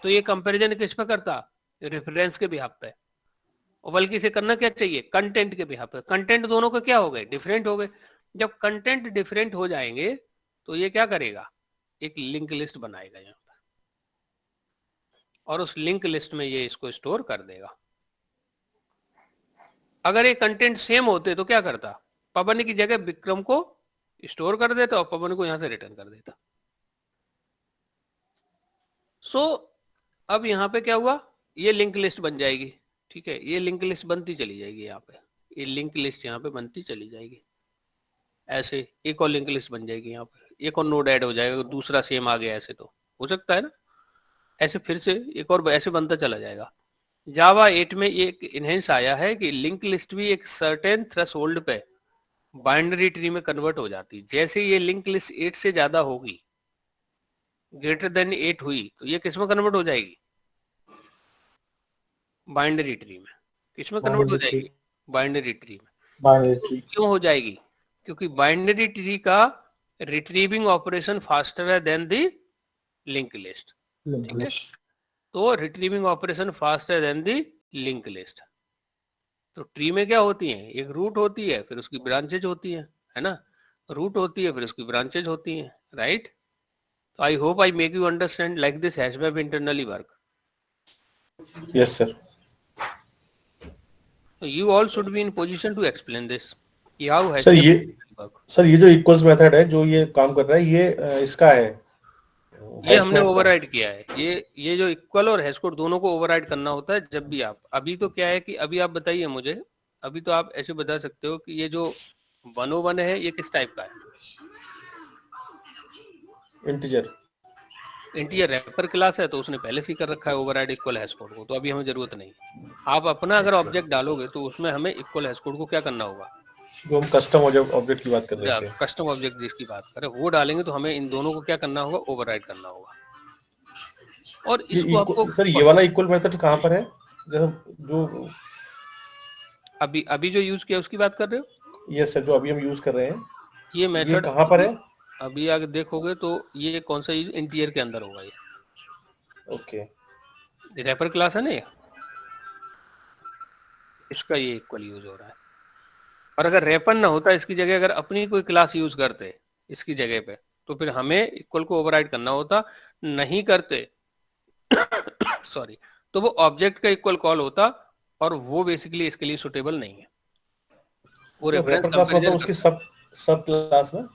तो ये कंपैरिजन किस पे करता, रेफरेंस के बिहाफ पे, और बल्कि इसे करना क्या चाहिए, कंटेंट के बिहाफ पे। कंटेंट दोनों के क्या हो गए, डिफरेंट हो गए। जब कंटेंट डिफरेंट हो जाएंगे तो ये क्या करेगा, एक लिंक लिस्ट बनाएगा यहाँ पर, और उस लिंक लिस्ट में ये इसको स्टोर कर देगा। अगर ये कंटेंट सेम होते तो क्या करता, पवन की जगह विक्रम को स्टोर कर देता और पवन को यहां से रिटर्न कर देता। अब यहां पे क्या हुआ, ये लिंक लिस्ट बन जाएगी, ठीक है, ये लिंक लिस्ट बनती चली जाएगी, यहाँ पे ये लिंक लिस्ट यहाँ पे बनती चली जाएगी, ऐसे एक और लिंक लिस्ट बन जाएगी, यहाँ पे एक और नोड ऐड हो जाएगा, दूसरा सेम आ गया, ऐसे तो हो सकता है ना, ऐसे फिर से एक और ऐसे बनता चला जाएगा। जावा 8 में ये एक इनहेंस आया है कि लिंक लिस्ट भी एक सर्टेन थ्रेशोल्ड पे बाइनरी ट्री में कन्वर्ट हो जाती है। जैसे ये लिंक लिस्ट 8 से ज्यादा होगी, ग्रेटर देन 8 हुई, तो ये किस में कन्वर्ट हो जाएगी, बाइनरी ट्री में। किस में कन्वर्ट हो जाएगी, बाइनरी ट्री में। क्यों हो जाएगी, क्योंकि बाइनरी ट्री का रिट्रीविंग ऑपरेशन फास्टर है देन द लिंक लिस्ट, ठीक है, तो रिट्रीविंग ऑपरेशन फास्ट है देन द लिंक लिस्ट। तो ट्री में क्या होती है, एक रूट होती है, फिर उसकी ब्रांचेज होती है ना, रूट होती है, फिर उसकी ब्रांचेज होती है, राइट। तो I hope I make you understand like this hash map internally work. Yes sir. So you all should be in position to explain this. How has sir ये जो इक्वल्स मेथड है जो ये काम कर रहा है, ये इसका है, ये हमने ओवरराइड किया है। ये जो इक्वल और हैश कोड दोनों को ओवरराइड करना होता है जब भी आप, अभी तो क्या है कि अभी आप बताइए मुझे, अभी तो आप ऐसे बता सकते हो कि ये जो 101 है ये किस टाइप का है, इंटीजर रैपर क्लास है, तो उसने पहले से ही कर रखा है ओवरराइड इक्वल हैश कोड को, तो अभी हमें जरूरत नहीं। आप अपना अगर ऑब्जेक्ट डालोगे तो उसमें हमें इक्वल हैश कोड को क्या करना होगा, जो हम कस्टम ऑब्जेक्ट की बात कर रहे हैं, कस्टम ऑब्जेक्ट जिसकी बात करें वो डालेंगे, तो हमें इन दोनों को क्या करना होगा, ओवरराइड करना होगा। और इसको आपको सर ये वाला इक्वल मेथड कहाँ पर है, जो अभी जो यूज किया उसकी बात कर रहे हो? यस सर, जो अभी हम यूज कर रहे हैं ये मेथड कहाँ पर है? अभी आगे देखोगे तो ये कौन सा इंटीजर के अंदर होगा ये, ओके, रैपर क्लास है ना ये, इसका ये इक्वल यूज हो रहा है। और अगर रैपर ना होता, इसकी जगह अगर अपनी कोई क्लास यूज करते इसकी जगह पे, तो फिर हमें इक्वल को ओवरराइड करना होता, नहीं करते सॉरी, तो वो ऑब्जेक्ट का इक्वल कॉल होता, और वो बेसिकली इसके लिए सुटेबल नहीं है। वो रेफरेंस कंपैरिजन उसकी सब क्लास ना,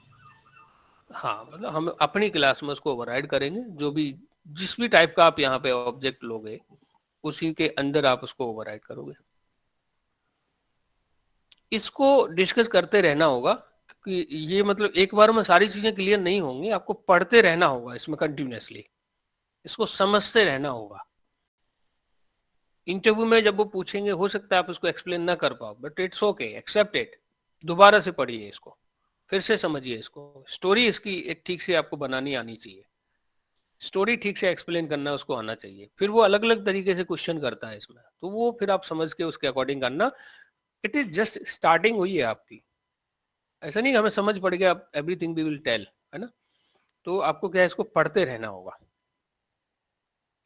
हाँ, मतलब हम अपनी क्लास में उसको ओवरराइड करेंगे, जो भी जिस भी टाइप का आप यहाँ पे ऑब्जेक्ट लोगे उसी के अंदर आप उसको ओवरराइड करोगे। इसको डिस्कस करते रहना होगा कि ये मतलब एक बार में सारी चीजें क्लियर नहीं होंगी, आपको पढ़ते रहना होगा इसमें कंटिन्यूअसली, इसको समझते रहना होगा। इंटरव्यू में जब वो पूछेंगे हो सकता है आप उसको एक्सप्लेन ना कर पाओ, but it's okay, accept it. दोबारा से पढ़िए इसको, फिर से समझिए इसको। स्टोरी इसकी एक ठीक से आपको बनानी आनी चाहिए, स्टोरी ठीक से एक्सप्लेन करना उसको आना चाहिए। फिर वो अलग अलग तरीके से क्वेश्चन करता है इसमें, तो वो फिर आप समझ के उसके अकॉर्डिंग करना। इट इज जस्ट स्टार्टिंग हुई है आपकी, ऐसा नहीं हमें समझ पड़ गया एवरीथिंग वी विल टेल, है ना। तो आपको क्या है, इसको पढ़ते रहना होगा।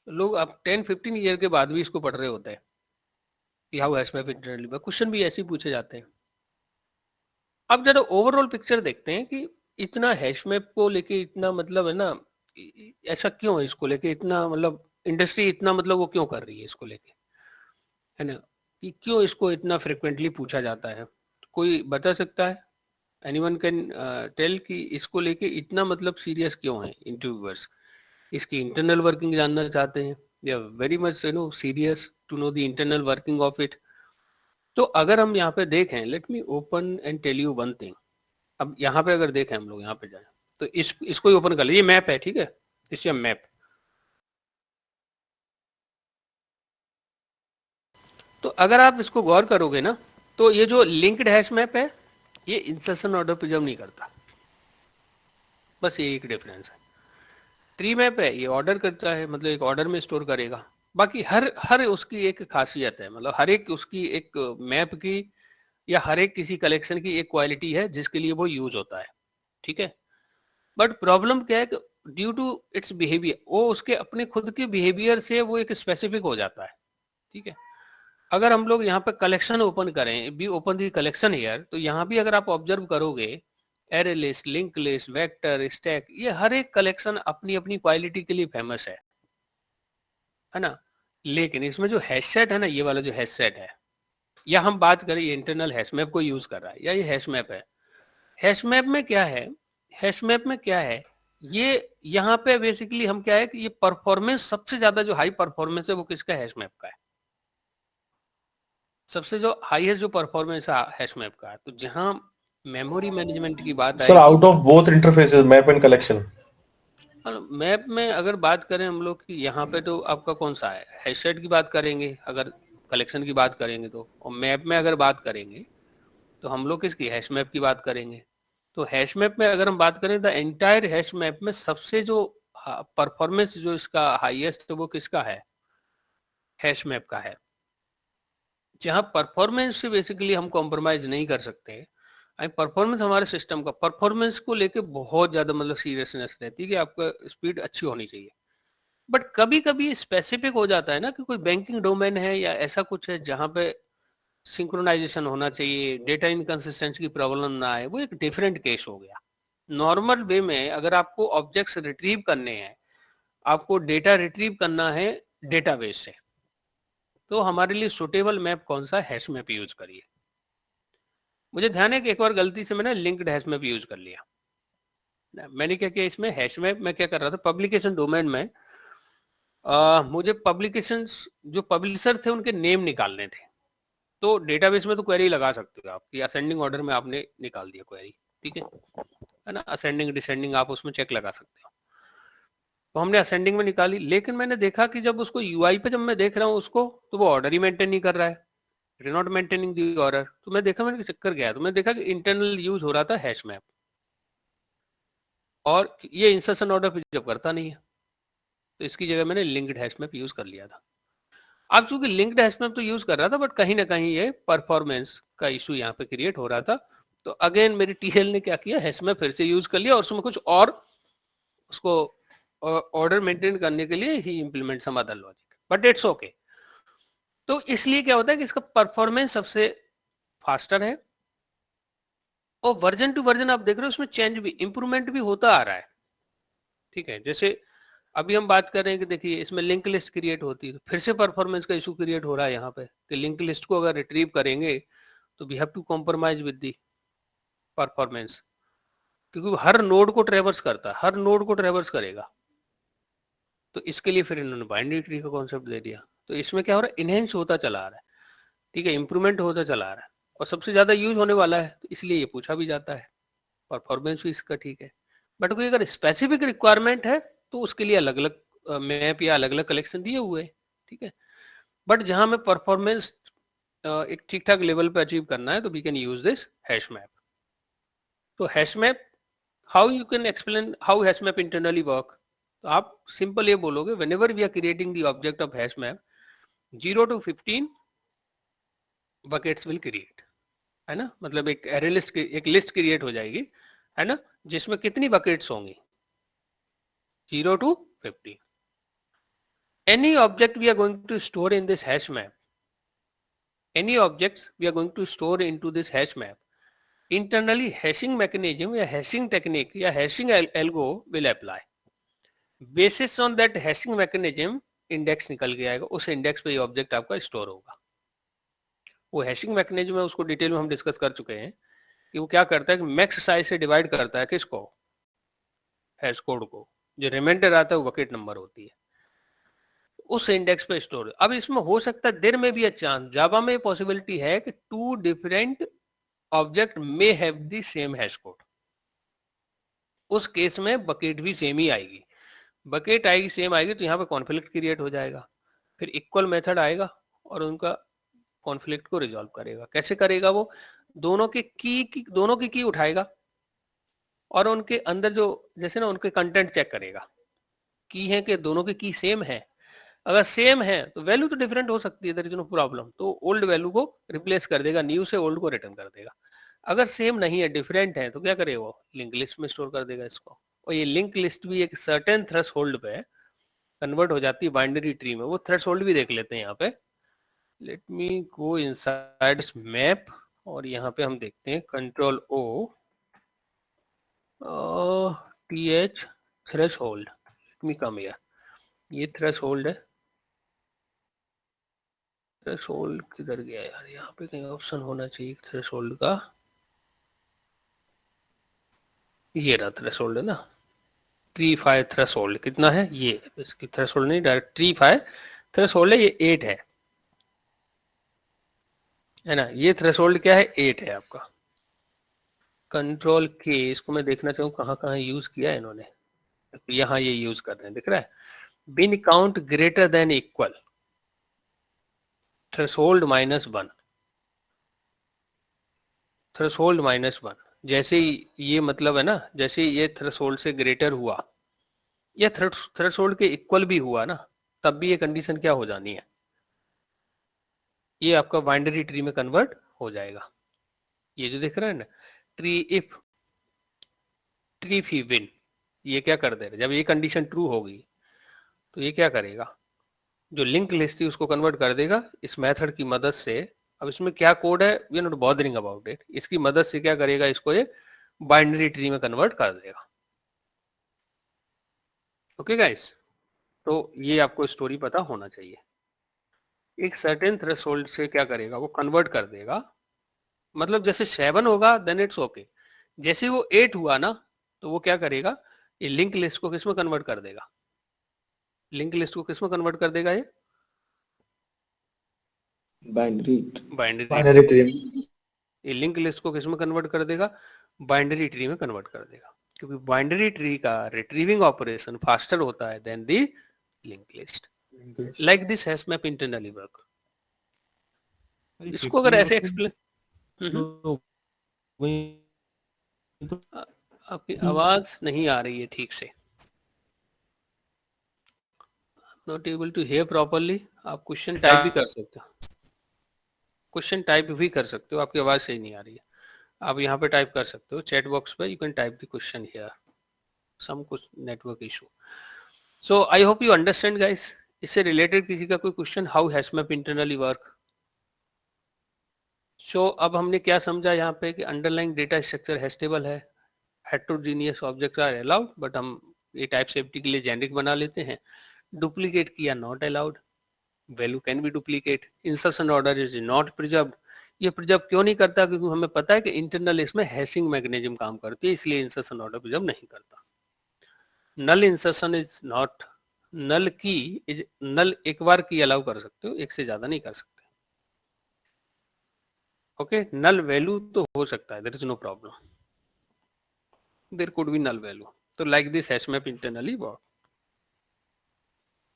लोग अब 10-15 ईयर के बाद भी इसको पढ़ रहे होते हैं कि how hash map internally, question भी ऐसे ही पूछे जाते हैं। अब जरा ओवरऑल पिक्चर देखते हैं कि इतना हैश मैप को लेके इतना मतलब है ना, ऐसा क्यों है इसको लेके इतना, मतलब इंडस्ट्री इतना मतलब वो क्यों कर रही है इसको लेके, है ना, कि क्यों इसको इतना फ्रिक्वेंटली पूछा जाता है। कोई बता सकता है? एनीवन कैन टेल कि इसको लेके इतना मतलब सीरियस क्यों है इंटरव्यूअर्स? इसकी इंटरनल वर्किंग जानना चाहते हैं, they are very much serious to know the internal working of it. तो अगर हम यहाँ पे देखें, let me open and tell you one thing. अब यहाँ पे अगर देखें हम लोग, यहाँ पे जाए तो इसको ही ओपन कर लीजिए, मैप है, ठीक है, इससे मैप। तो अगर आप इसको गौर करोगे ना, तो ये जो लिंक्ड हैश मैप है ये इंसर्शन ऑर्डर प्रिजर्व नहीं करता, बस ये एक डिफरेंस है। ट्री मैप है ये ऑर्डर करता है, मतलब एक ऑर्डर में स्टोर करेगा। बाकी हर उसकी एक खासियत है, मतलब हर एक उसकी एक मैप की या हर एक किसी कलेक्शन की एक क्वालिटी है जिसके लिए वो यूज होता है, ठीक है। बट प्रॉब्लम क्या है कि ड्यू टू इट्स बिहेवियर, वो उसके अपने खुद के बिहेवियर से वो एक स्पेसिफिक हो जाता है, ठीक है। अगर हम लोग यहाँ पे कलेक्शन ओपन करें, be open the collection here, तो यहाँ भी अगर आप ऑब्जर्व करोगे, array list, link list, vector, stack, ये हर एक कलेक्शन अपनी अपनी क्वालिटी के लिए फेमस है ना। लेकिन इसमें जो हैश सेट है ना, ये वाला जो हैश सेट है, या हम बात करें ये इंटरनल हैश मैप को यूज कर रहा है या ये हैश मैप है, हैश मैप में क्या है, हैश मैप में क्या है, ये यहाँ पे बेसिकली हम क्या है कि ये परफॉर्मेंस, सबसे ज्यादा जो हाई परफॉर्मेंस है वो किसका, हैश मैप का है। सबसे जो हाईएस्ट जो परफॉर्मेंस है हैश मैप का है। तो जहां मेमोरी मैनेजमेंट की बात sir, out of both interfaces, map and collection. Map में अगर बात करें हम लोग कि यहाँ पे तो आपका कौन सा है, हैश सेट की बात करेंगे, अगर कलेक्शन की बात करेंगे तो, और मैप में अगर बात करेंगे तो हम लोग किसकी, हैश मैप की बात करेंगे। तो हैश मैप में अगर हम बात करें, द एंटायर हैश मैप में सबसे जो परफॉर्मेंस जो इसका हाईएस्ट है वो किसका है, हैश मैप का है। जहां परफॉर्मेंस से बेसिकली हम कॉम्प्रोमाइज नहीं कर सकते, परफॉर्मेंस हमारे सिस्टम का परफॉर्मेंस को लेके बहुत ज्यादा मतलब सीरियसनेस रहती है कि आपका स्पीड अच्छी होनी चाहिए। बट कभी कभी स्पेसिफिक हो जाता है ना कि कोई बैंकिंग डोमेन है या ऐसा कुछ है जहां पे सिंक्रोनाइजेशन होना चाहिए, डेटा इनकंसिस्टेंसी की प्रॉब्लम ना आए, वो एक डिफरेंट केस हो गया। नॉर्मल वे में अगर आपको ऑब्जेक्ट्स रिट्रीव करने हैं, आपको डेटा रिट्रीव करना है डेटाबेस से, तो हमारे लिए सुटेबल मैप कौन सा, हैश मैप यूज करिए। मुझे ध्यान है कि एक बार गलती से मैंने लिंक्ड हैश मैप यूज कर लिया। मैंने क्या किया, इसमें हैश मैप मैं क्या कर रहा था, पब्लिकेशन डोमेन में मुझे पब्लिकेशंस जो पब्लिशर थे उनके नेम निकालने थे। तो डेटाबेस में तो क्वेरी लगा सकते हो आप कि असेंडिंग ऑर्डर में आपने निकाल दिया क्वेरी, ठीक है ना, असेंडिंग डिसेंडिंग आप उसमें चेक लगा सकते हो। तो हमने असेंडिंग में निकाली, लेकिन मैंने देखा कि जब उसको यूआई पे जब मैं देख रहा हूँ उसको, तो वो ऑर्डर ही मेंटेन नहीं कर रहा है, it is not maintaining the order. तो मैं देखा, मैंने चक्कर गया, तो मैं देखा कि इंटरनल यूज हो रहा था हैश मैप, और ये इंसर्शन ऑर्डर पे जब करता नहीं है, तो इसकी जगह मैंने लिंक्ड हैश मैप यूज कर लिया था। अब चूंकि लिंक्ड हैश मैप तो यूज कर रहा था, बट कहीं ना कहीं ये परफॉर्मेंस का इशू यहाँ पे क्रिएट हो रहा था। तो अगेन मेरी टीएल ने क्या किया, हैश मैप फिर से यूज कर लिया और उसमें कुछ और उसको ऑर्डर मेंटेन करने के लिए ही implement some other logic, but it's okay. तो इसलिए क्या होता है कि इसका परफॉर्मेंस सबसे फास्टर है, और वर्जन टू वर्जन आप देख रहे हो उसमें चेंज भी, इंप्रूवमेंट भी होता आ रहा है, ठीक है। जैसे अभी हम बात कर रहे हैं कि देखिए इसमें लिंक लिस्ट क्रिएट होती है, तो फिर से परफॉर्मेंस का इशू क्रिएट हो रहा है यहाँ पे कि लिंक लिस्ट को अगर रिट्रीव करेंगे तो we have to compromise with the performance, क्योंकि हर नोड को ट्रेवर्स करता है, हर नोड को ट्रेवर्स करेगा। तो इसके लिए फिर इन्होंने बाइनरी ट्री का कॉन्सेप्ट दे दिया। तो इसमें क्या हो रहा है, इनहेंस होता चला आ रहा है, ठीक है, इंप्रूवमेंट होता चला आ रहा है, और सबसे ज्यादा यूज होने वाला है, तो इसलिए ये पूछा भी जाता है। परफॉर्मेंस भी इसका ठीक है, बट कोई अगर स्पेसिफिक रिक्वायरमेंट है तो उसके लिए अलग अलग मैप या अलग अलग कलेक्शन दिए हुए हैं, ठीक है। बट जहां में परफॉर्मेंस एक ठीक ठाक लेवल पे अचीव करना है, तो we can use this hash map. तो hash map, how you can explain how hash map internally work, तो आप सिंपल ये बोलोगे, whenever we are creating the object of hash map, 0 to 15 buckets will create, है ना, मतलब एक array list की एक लिस्ट क्रिएट हो जाएगी, है ना, जिसमें कितनी बकेट्स होंगी 0 to 50. Any object we are going to store in this hash map, any objects we are going to store into this hash map, internally hashing mechanism या hashing technique या hashing algo will apply. Basis on that hashing mechanism index निकल के आएगा, उस index पे ये object आपका store होगा. वो हैशिंग मैकेनिज्म है, उसको डिटेल में हम डिस्कस कर चुके हैं कि वो क्या करता है कि मैक्स साइज से डिवाइड करता है किसको, हैश कोड को, जो रिमाइंडर आता है वो बकेट नंबर होती है, उस इंडेक्स पे स्टोर. अब इसमें हो सकता है देर में भी अ चांस, जावा में पॉसिबिलिटी है कि 2 different object may have the same hash code. उस केस में बकेट भी सेम ही आएगी, बकेट आएगी सेम आएगी तो यहाँ पे कॉन्फ्लिक्ट क्रिएट हो जाएगा. फिर इक्वल मेथड आएगा और उनका कॉन्फ्लिक्ट को रिजॉल्व करेगा. कैसे करेगा वो, दोनों की की उठाएगा और उनके अंदर जो जैसे ना उनके कंटेंट चेक करेगा, की है कि दोनों की सेम है. अगर सेम है तो वैल्यू तो डिफरेंट हो सकती है, देयर इज नो प्रॉब्लम, तो ओल्ड वैल्यू को रिप्लेस कर देगा, न्यू से ओल्ड को रिटर्न कर देगा. अगर सेम नहीं है, डिफरेंट है, तो क्या करेगा वो लिंक लिस्ट में स्टोर कर देगा इसको. और ये लिंक लिस्ट भी एक सर्टेन थ्रेशोल्ड पे कन्वर्ट हो जाती है बाइनरी ट्री में. वो थ्रेशोल्ड भी देख लेते हैं यहाँ पे. Let me go inside map और यहाँ पे हम देखते हैं control O th threshold. Let me come here. ये थ्रेशोल्ड है. थ्रेशोल्ड किधर गया यार, यहाँ पे कहीं ऑप्शन होना चाहिए थ्रेशोल्ड का. ये रहा थ्रेशोल्ड है ना, 3.5 थ्रेशोल्ड कितना है, ये इसकी थ्रेशोल्ड नहीं, डायरेक्ट 3.5 थ्रेशोल्ड है, ये 8 है ना. ये थ्रेशोल्ड क्या है, 8 है आपका. कंट्रोल के, इसको मैं देखना चाहूँ कहाँ कहाँ यूज किया है इन्होंने. यहाँ ये यूज कर रहे हैं, दिख रहा है, bin count greater than equal threshold -1, threshold -1. जैसे ही ये मतलब है ना, जैसे ये थ्रेशोल्ड से ग्रेटर हुआ या थ्रेशोल्ड के इक्वल भी हुआ ना, तब भी ये कंडीशन क्या हो जानी है, ये आपका बाइनरी ट्री में कन्वर्ट हो जाएगा. ये जो दिख रहा है ना, tree if tree fee win, ये क्या कर देगा, जब ये कंडीशन ट्रू होगी तो ये क्या करेगा, जो लिंक लिस्ट थी उसको कन्वर्ट कर देगा इस मेथड की मदद से. अब इसमें क्या कोड है, we are not bothering about it. इसकी मदद से क्या करेगा, इसको ये बाइनरी ट्री में कन्वर्ट कर देगा. ओके गाइस, तो ये आपको स्टोरी पता होना चाहिए. एक सर्टेन थ्रेशोल्ड से क्या करेगा, वो कन्वर्ट कर देगा. मतलब जैसे 7 होगा देन इट्स ओके, जैसे वो 8 हुआ ना तो वो क्या करेगा, ये लिंक लिस्ट को किसमें कन्वर्ट कर देगा, लिंक लिस्ट को किसमें कन्वर्ट कर देगा, ये बाइनरी ट्री. ये लिंक लिस्ट को किसमें कन्वर्ट कर देगा, बाइनरी ट्री में कन्वर्ट कर देगा, क्योंकि बाइनरी ट्री का रिट्रीविंग ऑपरेशन फास्टर होता है than the link list. Like this hash map internally work. इसको अगर ऐसे एक्सप्लेन, आपकी आवाज नहीं आ रही है ठीक से, not able to hear properly. आप क्वेश्चन टाइप भी कर सकते हो, क्वेश्चन टाइप भी कर सकते हो, आपकी आवाज सही नहीं आ रही है. आप यहाँ पे टाइप कर सकते हो चैट बॉक्स पे, you can type the question here, some कुछ network issue. So I hope you understand guys. इससे रिलेटेड किसी का कोई question, how hash map internally work. So अब हमने क्या समझा यहाँ पे कि अंडरलाइंग डेटा स्ट्रक्चर हैशटेबल है, heterogeneous objects are allowed, but हम ये टाइप सेफ्टी के लिए जेनेरिक बना लेते हैं. डुप्लीकेट किया not allowed, value can be duplicate, insertion order is not preserved. ये प्रिजर्व क्यों नहीं करता, क्योंकि हमें पता है कि इंटरनल इसमें हैशिंग मैकेनिज्म काम करती है, इसलिए इंसर्शन ऑर्डर प्रिजर्व नहीं करता. नल insertion is not, null key is null एक बार की अलाउ कर सकते हो, एक से ज्यादा नहीं कर सकते. ओके, नल वैल्यू तो हो सकता है, there is no problem, there could be null value. तो like this hash map internally work.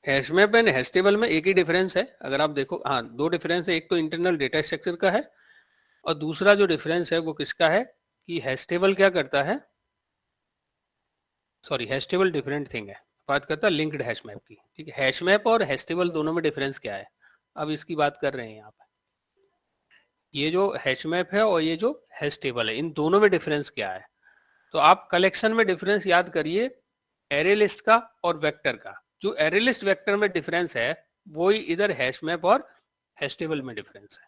Hash map and hash table में एक ही डिफरेंस है, अगर आप देखो, हाँ 2 डिफरेंस है. एक तो इंटरनल डेटा स्ट्रक्चर का है और दूसरा जो डिफरेंस है वो किसका है कि हैश टेबल क्या करता है, sorry hash table different thing है, बात करता है लिंक्ड हैश मैप की. ठीक है, हैश मैप और हैश टेबल दोनों में डिफरेंस क्या है, अब इसकी बात कर रहे हैं यहाँ पे. ये जो हैश मैप है और ये जो हैश टेबल है, इन दोनों में डिफरेंस क्या है? तो आप कलेक्शन में डिफरेंस याद करिए एरे लिस्ट का और वेक्टर का। जो एरे लिस्ट वेक्टर में डिफरेंस है वो ही इधर हैश मैप और हैश टेबल में डिफरेंस है।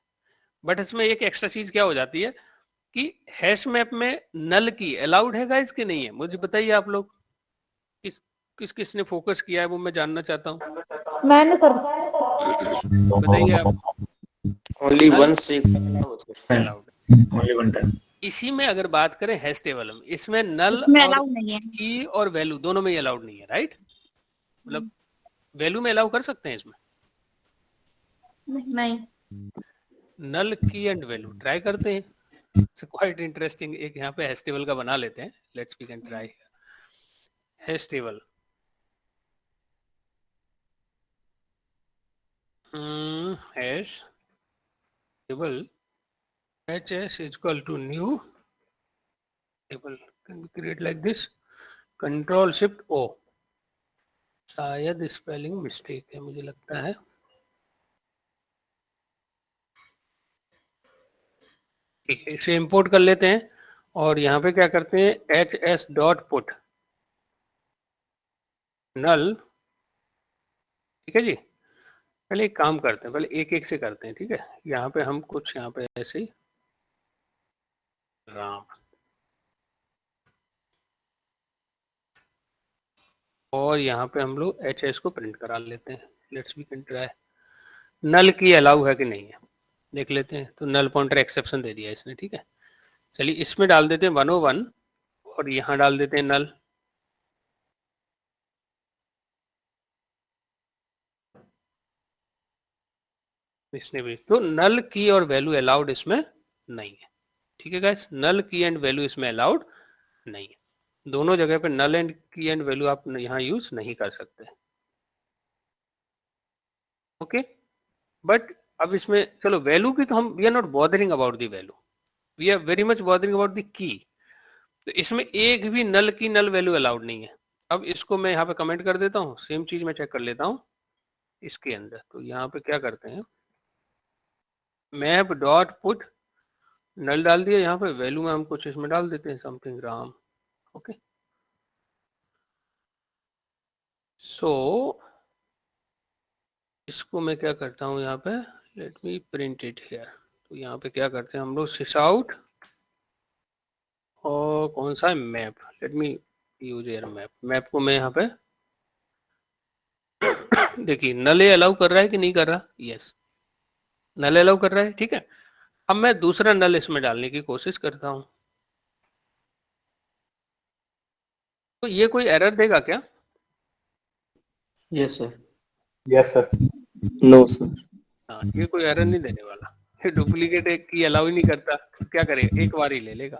बट इसमें एक एक्स्ट्रा चीज क्या हो जाती है कि हैश मैप में नल की अलाउड है गाइस कि नहीं है? मुझे बताइए आप लोग, किसने फोकस किया है वो मैं जानना चाहता हूँ। मैंने कर बताइए आप। ओनली वन से अलाउड। Only one time. इसी में अगर बात करें हैश टेबल में, इसमें नल में और अलाउड नहीं है। की और वैल्यू दोनों में ही अलाउड नहीं है, राइट? मतलब वैल्यू में अलाउ कर सकते हैं इसमें, नहीं। नल की एंड वैल्यू ट्राई करते हैं। Quite interesting. एक यहाँ पे हैश टेबल का बना लेते हैं। Let's we can try hash table. Hash table HS is equal to new table can be create like this, Control Shift O। शायद स्पेलिंग मिस्टेक है मुझे लगता है। ठीक है, इसे इंपोर्ट कर लेते हैं और यहाँ पे क्या करते हैं HS.put नल। ठीक है जी, पहले एक काम करते हैं, पहले एक एक से करते हैं। ठीक है, यहाँ पे हम कुछ यहाँ पे ऐसे ही राम और यहाँ पे हम लोग HS को प्रिंट करा लेते हैं। Let's we can try. Null key allow है कि नहीं है देख लेते हैं। तो नल पॉइंटर एक्सेप्शन दे दिया इसने। ठीक है, चलिए इसमें डाल देते हैं 101 और यहाँ डाल देते हैं नल। इसने भी तो नल की और वैल्यू अलाउड इसमें नहीं है। ठीक है गाइस, नल की एंड वैल्यू इसमें अलाउड नहीं है। दोनों जगह पे नल एंड की एंड वैल्यू आप यहाँ यूज नहीं कर सकते। ओके, बट अब इसमें चलो वैल्यू की तो हम we are not bothering about the value, we are very much bothering about the key. तो इसमें एक भी नल की नल वैल्यू अलाउड नहीं है। अब इसको मैं यहाँ पे कमेंट कर देता हूँ, सेम चीज मैं चेक कर लेता हूँ इसके अंदर। तो यहाँ पे क्या करते हैं, मैप डॉट पुट नल डाल दिया, यहाँ पे वैल्यू में हम कुछ इसमें डाल देते हैं समथिंग राम। ओके, सो इसको मैं क्या करता हूँ यहाँ पे, let me print it here. तो यहाँ पे क्या करते हैं हम लोग सिस आउट और कौन सा है map, let me use here map. Map को मैं यहाँ पे देखिए नल अलाउ कर रहा है कि नहीं कर रहा? यस, नल अलाउ कर रहा है। ठीक है, अब मैं दूसरा नल इसमें डालने की कोशिश करता हूं। तो ये कोई एरर देगा क्या? Yes sir. Yes sir. No sir. हाँ, ये कोई एरर नहीं देने वाला। ये डुप्लीकेट की अलाउ ही नहीं करता, क्या करे, एक बार ही ले लेगा।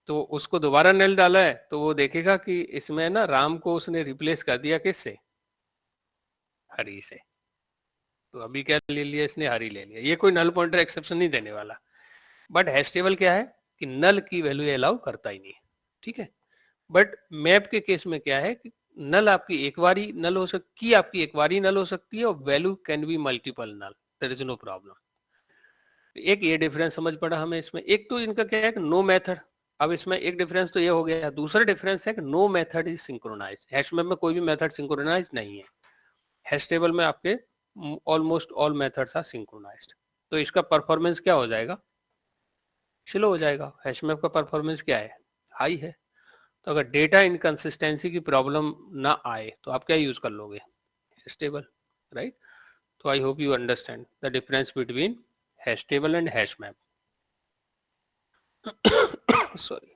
तो उसको दोबारा नल डाला है तो वो देखेगा कि इसमें ना राम को उसने रिप्लेस कर दिया किससे, हरी से। तो अभी क्या ले लिया इसने, हरी ले लिया। ये कोई नल पॉइंटर एक्सेप्शन नहीं देने वाला। बट हैश टेबल क्या है कि नल की वैल्यू अलाउ करता ही नहीं है। ठीक है, बट मैप के केस में क्या है कि नल आपकी एक बार ही नल हो सकती है, आपकी एक बार ही नल हो सकती है और value can be multiple null, there is no problem. एक ये डिफरेंस समझ पड़ा हमें इसमें। एक तो इनका क्या है कि नो मेथड। अब इसमें एक डिफरेंस तो ये हो गया। दूसरा डिफरेंस है कि no method is synchronize. Hash map में कोई भी मेथड सिंक्रोनाइज नहीं है। हैश टेबल में आपके almost all methods are synchronized. तो इसका परफॉर्मेंस क्या हो जाएगा, स्लो हो जाएगा। हैश मैप का परफॉर्मेंस क्या है, हाई है। तो अगर डेटा इनकंसिस्टेंसी की प्रॉब्लम ना आए तो आप क्या यूज कर लोगे, हैश टेबल, राइट? तो I hope you understand the difference between hash table and hash map. Sorry.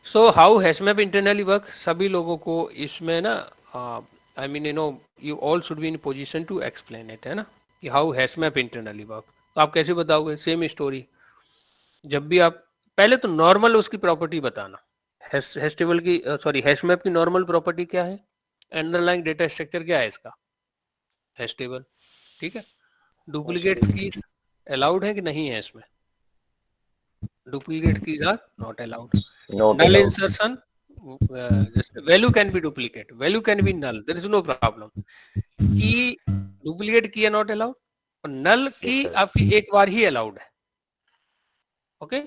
So how hash map internally work, सभी लोगों को इसमें ना I mean you know you all should be in position to explain it, है ना, कि how hash map internally work. तो आप कैसे बताओगे? Same story. जब भी आप पहले तो नॉर्मल उसकी प्रॉपर्टी बताना। हैश टेबल की सॉरी हैश मैप की नॉर्मल प्रॉपर्टी क्या है, अंडरलाइंग डेटा स्ट्रक्चर क्या है इसका, हैश टेबल। ठीक है, डुप्लीकेट्स कीज अलाउड है कि नहीं है इसमें? Duplicate keys are not allowed. Null insertion value can be duplicate, value can be null, there is no problem. Key duplicate key not allowed, और नल की आपकी एक बार ही अलाउड है. ओके,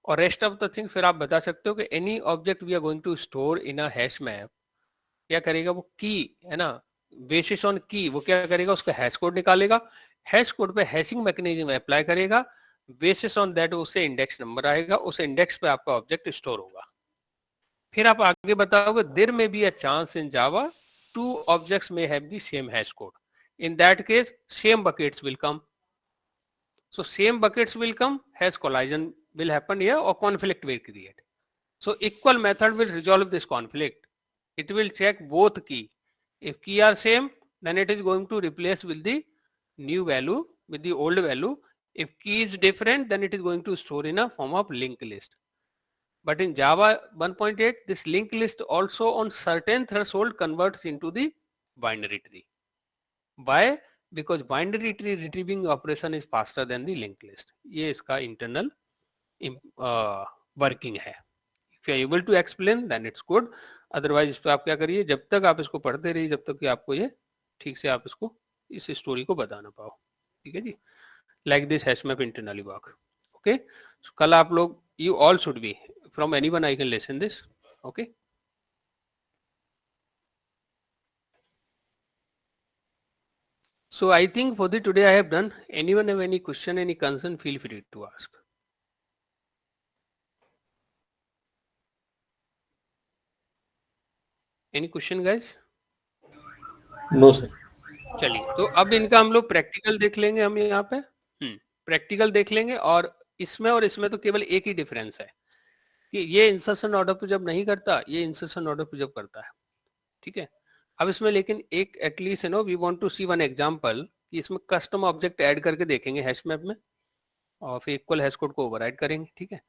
और रेस्ट ऑफ द थिंग फिर आप बता सकते हो कि any object we are going to store in a hash map, क्या करेगा वो की है ना, बेसिस ऑन की वो क्या करेगा, उसका हैश कोड निकालेगा, हैश कोड पे हैशिंग मैकेनिज्म अप्लाई करेगा, बेसिस ऑन दैट उससे इंडेक्स नंबर आएगा, उस इंडेक्स पे आपका ऑब्जेक्ट स्टोर होगा. फिर आप आगे बताओगे देयर में be a chance in Java two objects may have the same hash code. In that case, same buckets will come. So same buckets will come, hash collision will happen here, or conflict will create. So equal method will resolve this conflict. It will check both key. If key are same, then it is going to replace with the new value with the old value. If key is different, then it is going to store in a form of linked list. But in Java 1.8, this linked list also on certain threshold converts into the binary tree. Why? Because binary tree retrieving operation is faster than the linked list. ये इसका internal working है. If you are able to explain, then it's good. Otherwise इस पर आप क्या करिए, जब तक आप इसको पढ़ते रहिए, जब तक कि आपको ये ठीक से आप इसको इस स्टोरी को बता ना पाओ. ठीक है जी. Like this hash map internally work. Okay. So कल आप लोग, you all should be, from anyone I can listen this. Okay. So I think for the today I have done. Anyone have any question, any concern, feel free to ask. Any question guys? No sir. चलिए, तो अब इनका हम लोग practical देख लेंगे. हम यहाँ पे प्रैक्टिकल देख लेंगे, और इसमें तो केवल एक ही डिफरेंस है कि ये इंसर्शन ऑर्डर पे जब नहीं करता, ये इंसर्शन ऑर्डर पे जब करता है. ठीक है. अब इसमें लेकिन एक at least we want to see one example कि इसमें कस्टम ऑब्जेक्ट ऐड करके देखेंगे हैश मैप में, और फिर इक्वल हैश कोड को ओवरराइड करेंगे. ठीक है.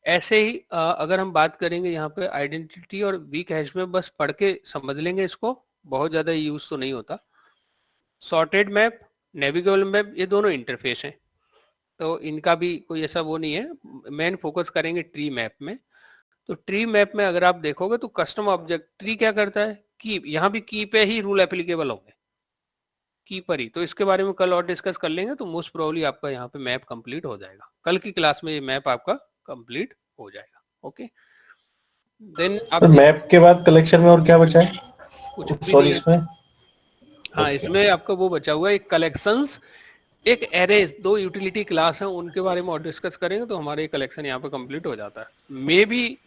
ऐसे ही अगर हम बात करेंगे यहाँ पे आइडेंटिटी और वीक हैश मैप, बस पढ़ के समझ लेंगे इसको, बहुत ज्यादा यूज तो नहीं होता. सॉर्टेड मैप, नेविगेबल मैप, ये दोनों इंटरफेस हैं, तो इनका भी कोई ऐसा वो नहीं है. मेन फोकस करेंगे ट्री मैप में. तो ट्री मैप में अगर आप देखोगे तो कस्टम ऑब्जेक्ट ट्री क्या करता है, की, यहाँ भी की पे ही रूल एप्लीकेबल होंगे, की पर ही. तो इसके बारे में कल और डिस्कस कर लेंगे. तो मोस्ट प्रोबेबली आपका यहाँ पे मैप कंप्लीट हो जाएगा, कल की क्लास में ये मैप आपका कंप्लीट हो जाएगा. ओके. देन आप मैप के बाद कलेक्शन में और क्या बचा है? कुछ भी सॉरी नहीं है. इसमें हाँ, इसमें आपका वो बचा हुआ है एक कलेक्शंस, एक एरेज, दो यूटिलिटी क्लास हैं, उनके बारे में और डिस्कस करेंगे तो हमारे कलेक्शन यहाँ पे कंप्लीट हो जाता है. May be